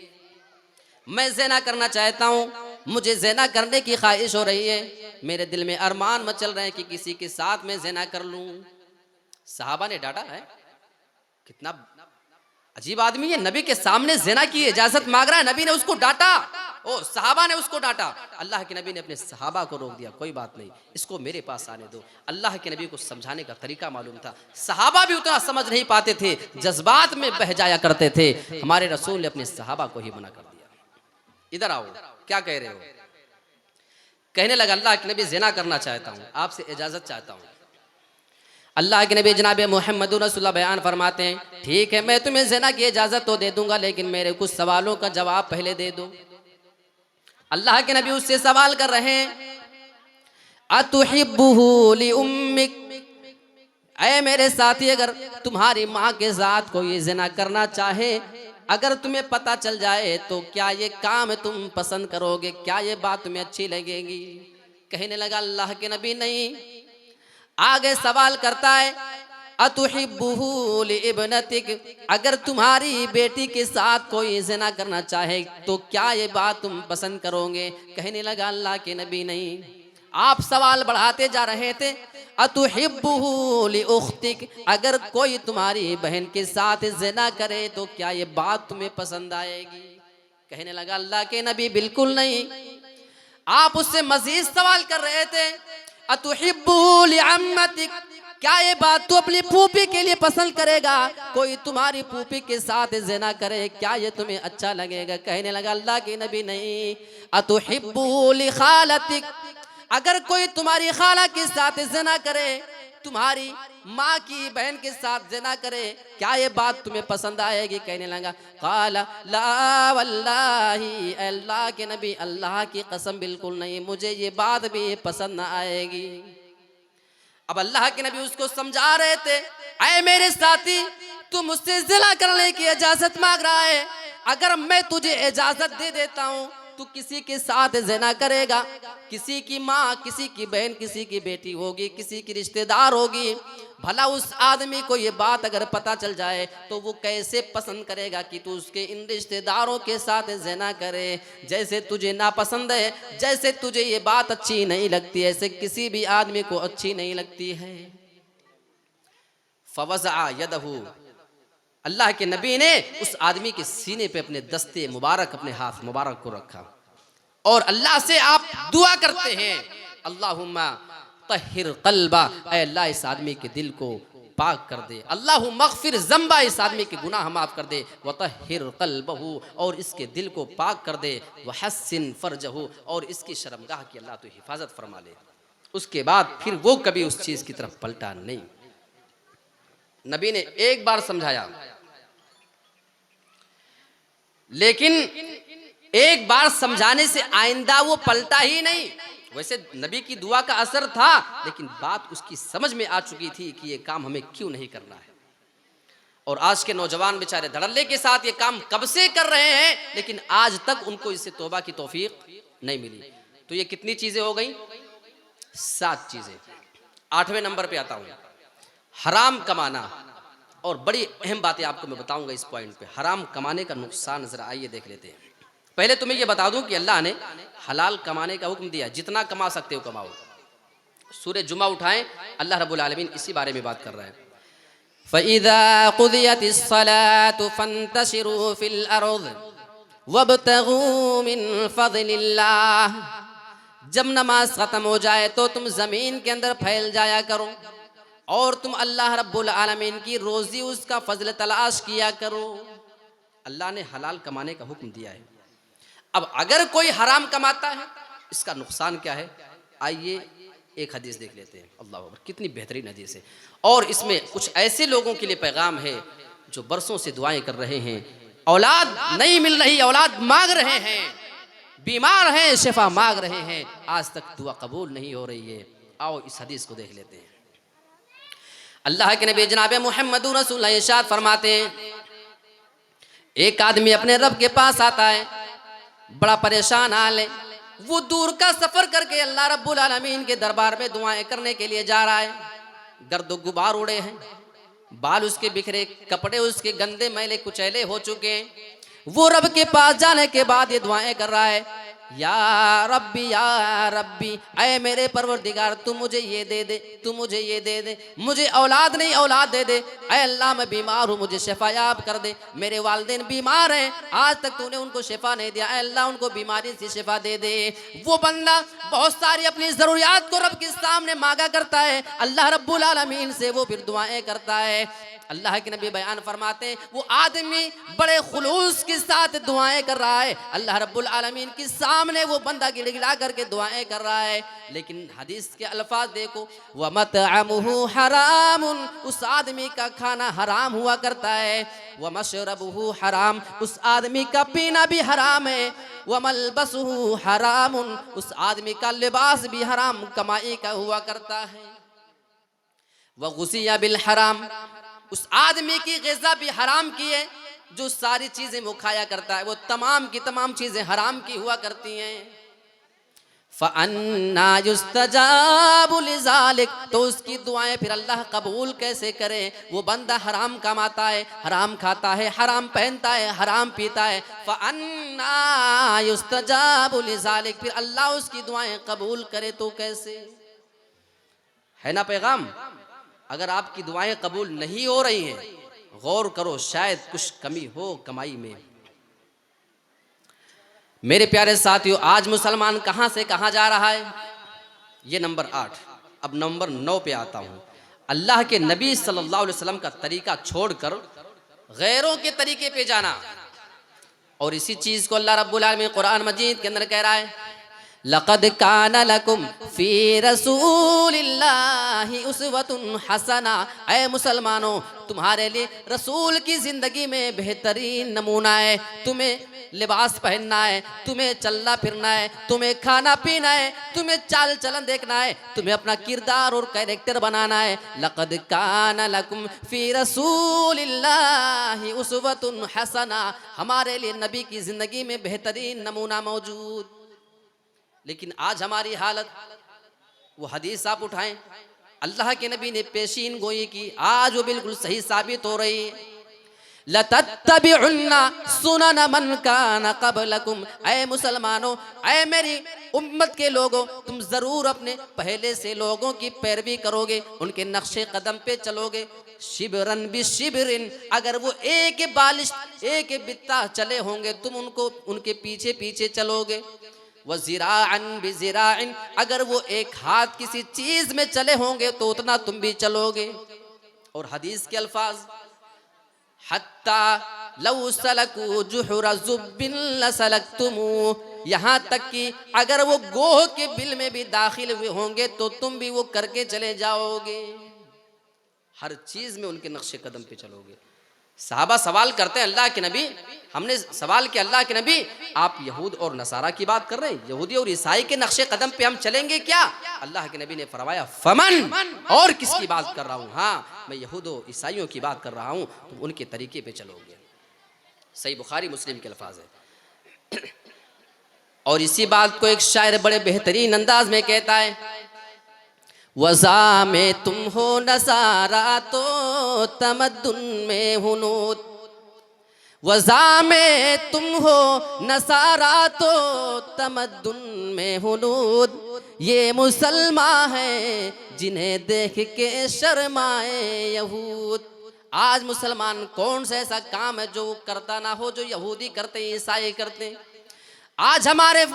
मैं जिना करना चाहता हूँ, मुझे जिना करने की ख्वाहिश हो रही है, मेरे दिल में अरमान मचल रहे हैं कि किसी के साथ मैं जिना कर लूं। सहाबा ने डांटा है, कितना अजीब आदमी है, नबी के सामने जिना की इजाजत मांग रहा है, नबी ने उसको डांटा, ओ सहाबा ने उसको डांटा। अल्लाह के नबी ने अपने सहाबा को रोक दिया, कोई बात नहीं, इसको मेरे पास आने दो। अल्लाह के नबी को समझाने का तरीका मालूम था, सहाबा भी उतना समझ नहीं पाते थे, जज्बात में बह जाया करते थे। हमारे रसूल ने अपने सहाबा को ही मना कर दिया, इधर आओ, क्या कह रहे हो? कहने लगा अल्लाह के नबी जिना करना चाहता हूँ, आपसे इजाजत चाहता हूँ। अल्लाह के नबी जनाब मोहम्मद रसूलुल्लाह बयान फरमाते हैं, ठीक है मैं तुम्हें जिना की इजाजत तो दे दूंगा, लेकिन मेरे कुछ सवालों का जवाब पहले दे दो। अल्लाह के नबी उससे सवाल कर रहे हैं, अतुहिब्बुहु ली उम्मिक, ऐ मेरे साथी अगर तुम्हारी माँ के साथ कोई जिना करना चाहे, अगर तुम्हें पता चल जाए तो क्या ये काम तुम पसंद करोगे, क्या ये बात तुम्हें अच्छी लगेगी? कहने लगा अल्लाह के नबी नहीं। आगे सवाल करता है, अतुहिब्बुहु लिइब्नतिक, अगर तुम्हारी बेटी के साथ कोई ज़िना करना चाहे तो क्या ये बात तुम पसंद करोगे? कहने लगा अल्लाह के नबी नहीं। आप सवाल बढ़ाते जा रहे थे, अतुहिब्बुहु लिउख्तिक, अगर कोई तुम्हारी बहन के साथ ज़िना करे तो क्या ये बात तुम्हें पसंद आएगी? कहने लगा अल्लाह के नबी बिल्कुल नहीं। आप उससे मजीद सवाल कर रहे थे, अतुहिब्बुहु लिअम्मतिक, क्या ये बात तू अपनी फूफी के लिए पसंद करेगा? कोई तुम्हारी फूफी के साथ ज़िना करे, क्या ये तुम्हें अच्छा लगेगा? कहने लगा अल्लाह के नबी नहीं। अतुहिब्बुहु लिखालतिक, अगर कोई तुम्हारी खाला के साथ ज़िना करे, तुम्हारी माँ की बहन के साथ ज़िना करे, क्या ये बात तुम्हें पसंद आएगी? कहने लगा क़ाला ला वल्लाही, अल्लाह के नबी अल्लाह की कसम बिल्कुल नहीं, मुझे ये बात भी पसंद ना आएगी। अब अल्लाह के नबी उसको समझा रहे थे, ऐ मेरे साथी तू मुझसे ज़िना करने की इजाज़त मांग रहा है, अगर मैं तुझे इजाज़त दे देता हूँ तू किसी के साथ ज़िना करेगा, किसी की माँ, किसी की बहन, किसी की बेटी होगी, किसी की रिश्तेदार होगी, भला उस आदमी को ये बात अगर पता चल जाए तो वो कैसे पसंद करेगा कि तू उसके इन रिश्तेदारों के साथ ज़िना करे? जैसे तुझे नापसंद है, जैसे तुझे ये बात अच्छी नहीं लगती, ऐसे किसी भी आदमी को अच्छी नहीं लगती है। फवज़अ यदहु, अल्लाह के नबी ने उस आदमी के सीने पे अपने दस्ते मुबारक, अपने हाथ मुबारक को रखा, और अल्लाह से आप दुआ करते हैं, अल्लाहुम्मा तहिर क़ल्बा, ऐ अल्लाह इस आदमी के दिल को पाक कर दे। अल्लाहु मगफिर ज़म्बा, इस आदमी के गुनाह माफ़ कर दे। वतहिर क़ल्बहु, और इसके दिल को पाक कर दे। वहस्सिन फ़रजहु, और इसकी शर्मगाह की अल्लाह तो हिफाजत फरमा ले। उसके बाद फिर वो कभी उस चीज़ की तरफ पलटा नहीं। नबी ने एक बार समझाया, लेकिन एक बार समझाने से आइंदा वो पलटा ही नहीं। वैसे नबी की दुआ का असर था, लेकिन बात उसकी समझ में आ चुकी थी कि ये काम हमें क्यों नहीं करना है। और आज के नौजवान बेचारे धड़ल्ले के साथ ये काम कब से कर रहे हैं, लेकिन आज तक उनको इससे तौबा की तौफीक नहीं मिली। तो ये कितनी चीजें हो गई? 7 चीजें। 8वें नंबर पे आता हूं, हराम कमाना। और बड़ी अहम बातें आपको मैं बताऊंगा इस पॉइंट पे। हराम कमाने का नुकसान जरा आइए देख लेते हैं। पहले तुम्हें ये बता दूं कि अल्लाह ने हलाल कमाने का हुक्म दिया, जितना कमा सकते हो कमाओ। सूरह जुमा उठाएं, अल्लाह रब्बुल आलमीन इसी बारे में बात कर रहा है। फ़इज़ा क़ुदियतिस्सलातु फ़ंतशिरू फ़िल अर्ज़ वब्तगू मिन फ़ज़लिल्लाह। जब नमाज खत्म हो जाए तो तुम जमीन के अंदर फैल जाया करो और तुम अल्लाह रब्बुल आलमीन की रोजी, उसका फजल तलाश किया करो। अल्लाह ने हलाल कमाने का हुक्म दिया है। अब अगर कोई हराम कमाता है, इसका नुकसान क्या है? आइए एक हदीस देख लेते हैं। अल्लाह अकबर, कितनी बेहतरीन हदीस है। और इसमें कुछ ऐसे लोगों के लिए पैगाम है जो बरसों से दुआएं कर रहे हैं, औलाद नहीं मिल रही, औलाद मांग रहे हैं, बीमार हैं, शिफा मांग रहे हैं, आज तक दुआ कबूल नहीं हो रही है। आओ इस हदीस को देख लेते हैं। अल्लाह के नबी जनाब मुहम्मद रसूलुल्लाह इरशाद फरमाते हैं, एक आदमी अपने रब के पास आता है, बड़ा परेशान हाल है। वो दूर का सफर करके अल्लाह रब्बुल आलमीन के दरबार में दुआएं करने के लिए जा रहा है। गर्द गुबार उड़े हैं, बाल उसके बिखरे, कपड़े उसके गंदे मैले कुचैले हो चुके हैं। वो रब के पास जाने के बाद ये दुआएं कर रहा है, या रब्बी, ऐ मेरे परवरदिगार, तू मुझे ये दे दे, तू मुझे ये दे दे, मुझे औलाद नहीं औलाद दे दे। ऐ अल्लाह मैं बीमार हूँ, मुझे शिफायाब कर दे। मेरे वालिदैन बीमार हैं, आज तक तूने उनको शिफा नहीं दिया, ऐ अल्लाह उनको बीमारी से शिफा दे दे। वो बंदा बहुत सारी अपनी ज़रूरियात को रब के सामने मांगा करता है, अल्लाह रब्बुल आलमीन से वो फिर दुआएं करता है। अल्लाह के नबी बयान फरमाते हैं, वो आदमी बड़े खुलूस के साथ दुआएं कर रहा है, अल्लाह रब्बुल आलमीन के सामने वो बंदा गिड़गिड़ा करके दुआएं कर रहा है। लेकिन हदीस के अल्फाज देखो, व मतअमुहु हरामुन, उस आदमी का खाना हराम हुआ करता है। व मशरबुहु हराम, उस आदमी का पीना भी हराम है। व मलबसुहु हरामुन, उस आदमी का लिबास भी हराम कमाई का हुआ करता है। व गुसिया बिल हराम, उस आदमी की ग़िज़ा भी हराम की है। जो सारी चीजें वो खाया करता है, वो तमाम की तमाम चीजें हराम की हुआ करती हैं। फ़अन्ना युस्तजाबु लिज़ालिक, तो उसकी दुआएं फिर अल्लाह कबूल कैसे करे? वो बंदा हराम कमाता है, हराम खाता है, हराम पहनता है, हराम पीता है। फ़अन्ना युस्तजाबु लिज़ालिक, फिर अल्लाह उसकी दुआएं कबूल करे तो कैसे? है ना पैगाम? अगर आपकी दुआएं कबूल नहीं हो रही हैं, गौर करो, शायद कुछ कमी हो कमाई में। मेरे प्यारे साथियों, आज मुसलमान कहां से कहां जा रहा है? ये नंबर 8। अब नंबर 9 पे आता हूं। अल्लाह के नबी सल्लल्लाहु अलैहि वसल्लम का तरीका छोड़कर गैरों के तरीके पे जाना। और इसी चीज को अल्लाह रब्बुल आलमीन कुरान मजीद के अंदर कह रहा है, लक़द कान लकुम फ़ी रसूलिल्लाहि उस्वतुन हसना। ऐ मुसलमानों, तुम्हारे लिए रसूल की ज़िंदगी में बेहतरीन नमूना है। तुम्हें लिबास पहनना है, तुम्हें चलना फिरना है, तुम्हें खाना पीना है, तुम्हें चाल चलन देखना है, तुम्हें अपना किरदार और कैरेक्टर बनाना है। लक़द कान लकुम फ़ी रसूलिल्लाहि उस्वतुन हसना, हमारे लिए नबी की ज़िंदगी में बेहतरीन नमूना मौजूद। लेकिन आज हमारी हालत, वो हदीस आप उठाएं, अल्लाह के नबी ने पेशीन गोई की, आज वो बिल्कुल सही साबित हो रही है। लतत्तबिउन्ना सुनन मन कान क़ब्लकुम, ऐ मुसलमानों, ऐ मेरी उम्मत के लोगों, तुम जरूर अपने पहले से लोगों की पैरवी करोगे, उनके नक्शे कदम पे चलोगे। शिबरन बि शिबरिन, अगर वो एक बालिश एक बित्ता चले होंगे, तुम उनको उनके पीछे पीछे चलोगे। व ज़िराअन बि ज़िराइन, अगर वो एक हाथ किसी चीज में चले होंगे तो उतना तुम भी चलोगे। और हदीस के अल्फाज, हत्ता लौ सलकू जुहुरा जुब्बिन लसलकतुमू, यहाँ तक कि अगर वो गोह के बिल में भी दाखिल हुए होंगे तो तुम भी वो करके चले जाओगे। हर चीज में उनके नक्शे कदम पे चलोगे। साहबा सवाल करते हैं अल्लाह के नबी, हमने सवाल किया अल्लाह के नबी आप यहूद और नसारा की बात कर रहे हैं, यहूदी और ईसाई के नक्शे कदम पे हम चलेंगे क्या? अल्लाह के नबी ने फरमाया फमन, और किसकी बात कर रहा हूँ? हाँ मैं यहूद और ईसाइयों की बात कर रहा हूँ, तुम उनके तरीके पे चलोगे। सही बुखारी मुस्लिम के अल्फाज है। और इसी बात को एक शायर बड़े बेहतरीन अंदाज में कहता है, वज़ा में तुम हो नसारा तो तमद्दुन में हुनूद, वज़ा में तुम हो नसारा तो तमद्दुन में हुनूद, ये मुसलमान हैं जिन्हें देख के शर्माए यहूद। आज मुसलमान कौन सा ऐसा काम है जो करता ना हो जो यहूदी करते हैं, ईसाई करते हैं। आज हमारे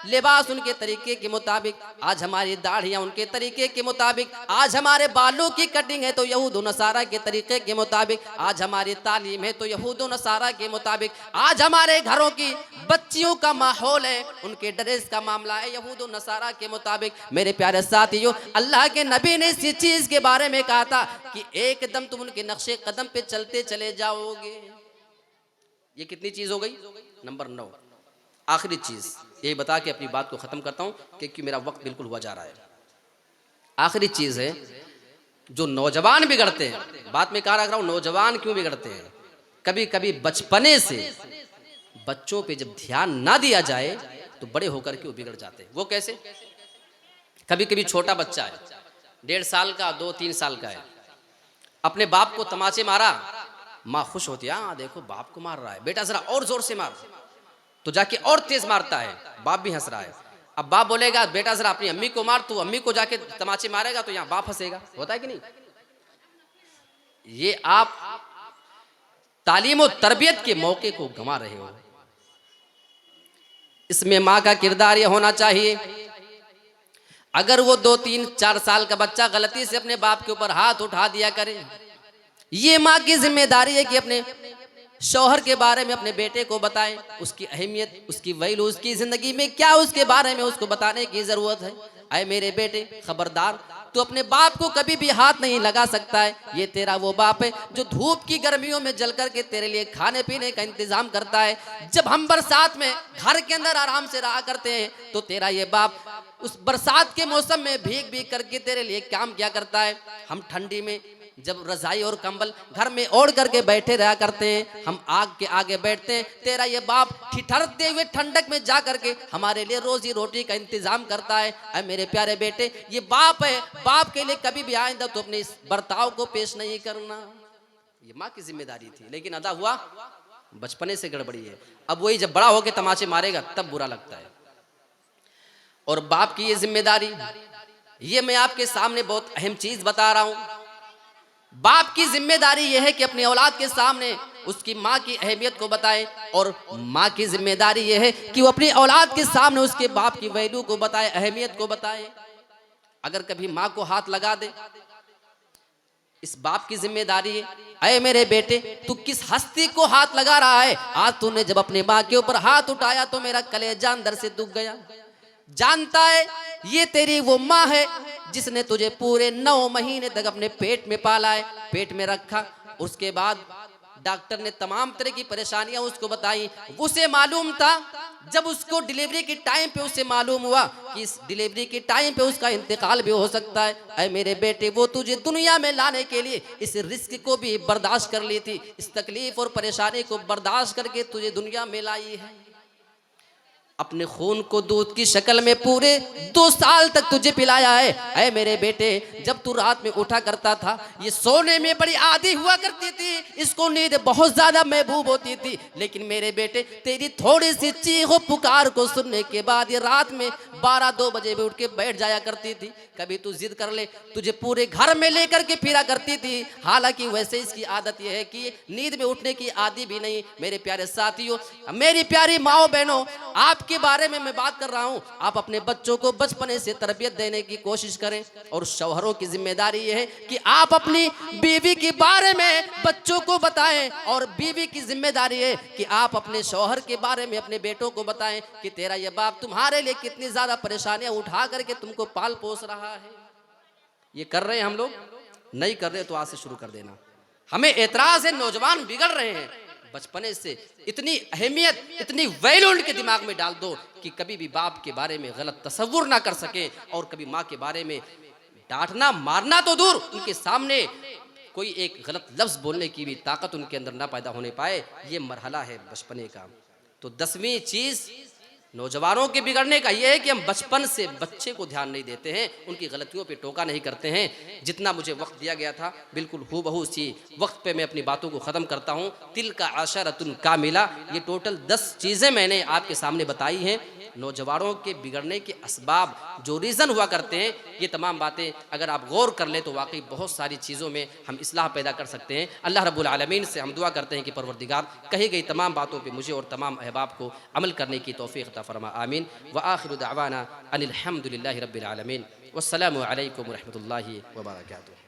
लिबास उनके तरीके के मुताबिक, आज हमारी दाढ़ियाँ उनके तरीके के मुताबिक, आज हमारे बालों की कटिंग है तो यहूद नसारा के तरीके के मुताबिक, आज हमारी तालीम है तो यहूद नसारा के मुताबिक, आज हमारे घरों की बच्चियों का माहौल है, उनके ड्रेस का मामला है यहूद नसारा के मुताबिक। मेरे प्यारे साथियों, अल्लाह के नबी ने इसी चीज़ के बारे में कहा था कि एकदम तुम उनके नक्शे कदम पे चलते चले जाओगे। ये कितनी चीज़ हो गई? नंबर 9। आखिरी चीज यही बता के अपनी बात को खत्म करता हूं क्योंकि मेरा वक्त बिल्कुल हुआ जा रहा है। आखिरी चीज है जो नौजवान बिगड़ते हैं, बात में कहा रख रहा हूं, नौजवान क्यों बिगड़ते हैं? कभी कभी बचपने से बच्चों पे जब ध्यान ना दिया जाए तो बड़े होकर के वो बिगड़ जाते हैं। वो कैसे? कभी कभी छोटा बच्चा है, 1.5 साल का, 2-3 साल का है, अपने बाप को तमाचे मारा, माँ खुश होती है, हाँ देखो बाप को मार रहा है, बेटा जरा और जोर से मार, तो जाके और तेज मारता है, बाप भी हंस रहा है। अब बाप बोलेगा बेटा जरा अपनी अम्मी को मार, तू अम्मी को जाके तमाचे मारेगा तो यहाँ बाप हंसेगा। होता है कि नहीं? ये आप तालीम और तरबियत के मौके को गंवा रहे हो। इसमें माँ का किरदार ये होना चाहिए, अगर वो 2-3-4 साल का बच्चा गलती से अपने बाप के ऊपर हाथ उठा दिया करे, ये माँ की जिम्मेदारी है कि अपने शौहर के बारे में अपने बेटे को बताएं, उसकी अहमियत, उसकी वैल्यू, उसकी जिंदगी में क्या उसके बारे में उसको बताने की जरूरत है। अरे मेरे बेटे खबरदार, तू अपने बाप को कभी भी हाथ नहीं लगा सकता है। ये तेरा वो बाप है जो धूप की गर्मियों में जल करके तेरे लिए खाने पीने का इंतजाम करता है। जब हम बरसात में घर के अंदर आराम से रहा करते हैं तो तेरा ये बाप उस बरसात के मौसम में भीग भीग करके तेरे लिए काम क्या करता है। हम ठंडी में जब रजाई और कंबल घर में ओढ़ करके बैठे रहा करते हैं, हम आग के आगे बैठते हैं, तेरा ये बाप ठिठुरते हुए ठंडक में जा करके हमारे लिए रोजी रोटी का इंतजाम करता है। अरे मेरे प्यारे बेटे, ये बाप है, बाप के लिए कभी भी आइंदा तो अपने इस बर्ताव को पेश नहीं करना। ये माँ की जिम्मेदारी थी, लेकिन अदा हुआ बचपने से गड़बड़ी है। अब वही जब बड़ा होके तमाचे मारेगा तब बुरा लगता है। और बाप की ये जिम्मेदारी, ये मैं आपके सामने बहुत अहम चीज बता रहा हूं। बाप की जिम्मेदारी यह है कि अपनी औलाद के सामने उसकी माँ की अहमियत को बताए, और माँ की जिम्मेदारी यह है कि वो अपनी औलाद के सामने उसके बाप की वैल्यू को बताए, अहमियत को बताए। अगर कभी माँ को हाथ लगा दे, इस बाप की जिम्मेदारी है, अरे मेरे बेटे तू किस हस्ती को हाथ लगा रहा है? आज तूने जब अपने माँ के ऊपर हाथ उठाया तो मेरा कलेजा अंदर से दुख गया। जानता है ये तेरी वो माँ है जिसने तुझे पूरे 9 महीने तक अपने पेट में पाला है, पेट में रखा। उसके बाद डॉक्टर ने तमाम तरह की परेशानियां उसको बताई। उसे मालूम था, जब उसको डिलीवरी के टाइम पे उसे मालूम हुआ कि इस डिलीवरी के टाइम पे उसका इंतकाल भी हो सकता है। अरे मेरे बेटे, वो तुझे दुनिया में लाने के लिए इस रिस्क को भी बर्दाश्त कर ली थी, इस तकलीफ और परेशानी को बर्दाश्त करके तुझे दुनिया में लाई है। अपने खून को दूध की शक्ल में पूरे 2 साल तक तुझे पिलाया है। ऐ मेरे बेटे, जब तू रात में उठा करता था, ये सोने में बड़ी आदी हुआ करती थी, इसको नींद बहुत ज्यादा महबूब होती थी। लेकिन मेरे बेटे, तेरी थोड़ी सी चीख पुकार को सुनने के बाद ये रात में 12-2 बजे भी उठ के बैठ जाया करती थी। कभी तू जिद कर ले, तुझे पूरे घर में लेकर के फिरा करती थी। हालांकि वैसे इसकी आदत यह है कि नींद में उठने की आदि भी नहीं। मेरे प्यारे साथियों, मेरी प्यारी माओ बहनों, आपके बारे में मैं बात कर रहा हूं। आप अपने बच्चों को बचपने से तरबियत देने की कोशिश करें। और शौहरों की जिम्मेदारी यह है कि आप अपनी बीवी के बारे में बच्चों को बताएं, और बीवी की जिम्मेदारी है कि आप अपने शौहर के बारे में अपने बेटों को बताएं कि तेरा ये बाप तुम्हारे लिए कितनी ज्यादा परेशानियां उठा करके तुमको पाल पोस रहा है। ये कर रहे हैं हम लोग? नहीं कर रहे तो आज से शुरू कर देना। हमें एतराज है, नौजवान बिगड़ रहे हैं। बचपने से इतनी अहमियत, इतनी वैल्यू उनके दिमाग में डाल दो कि कभी भी बाप के बारे में गलत तसव्वुर ना कर सके, और कभी माँ के बारे में डांटना मारना तो दूर, उनके सामने कोई एक गलत लफ्ज बोलने की भी ताकत उनके अंदर ना पैदा होने पाए। ये मरहला है बचपने का। तो 10वीं चीज नौजवानों के बिगड़ने का यह है कि हम बचपन से बच्चे को ध्यान नहीं देते हैं, उनकी गलतियों पे टोका नहीं करते हैं। जितना मुझे वक्त दिया गया था बिल्कुल हूबहू सी वक्त पे मैं अपनी बातों को ख़त्म करता हूँ। तिल का आशरतुन कामिला, ये टोटल 10 चीज़ें मैंने आपके सामने बताई हैं। नौजवानों के बिगड़ने के असबाब, जो रीज़न हुआ करते हैं, ये तमाम बातें अगर आप गौर कर लें तो वाकई बहुत सारी चीज़ों में हम इस्लाह पैदा कर सकते हैं। अल्लाह रब्बुल आलमीन से हम दुआ करते हैं कि परवरदिगार कही गई तमाम बातों पे मुझे और तमाम अहबाब को अमल करने की तौफीक अता फरमा। आमीन। व आखिरु दअवाना अनिल हम्दुलिल्लाहि रब्बिल आलमीन। वस्सलामु अलैकुम व रहमतुल्लाहि व बरकातुहू।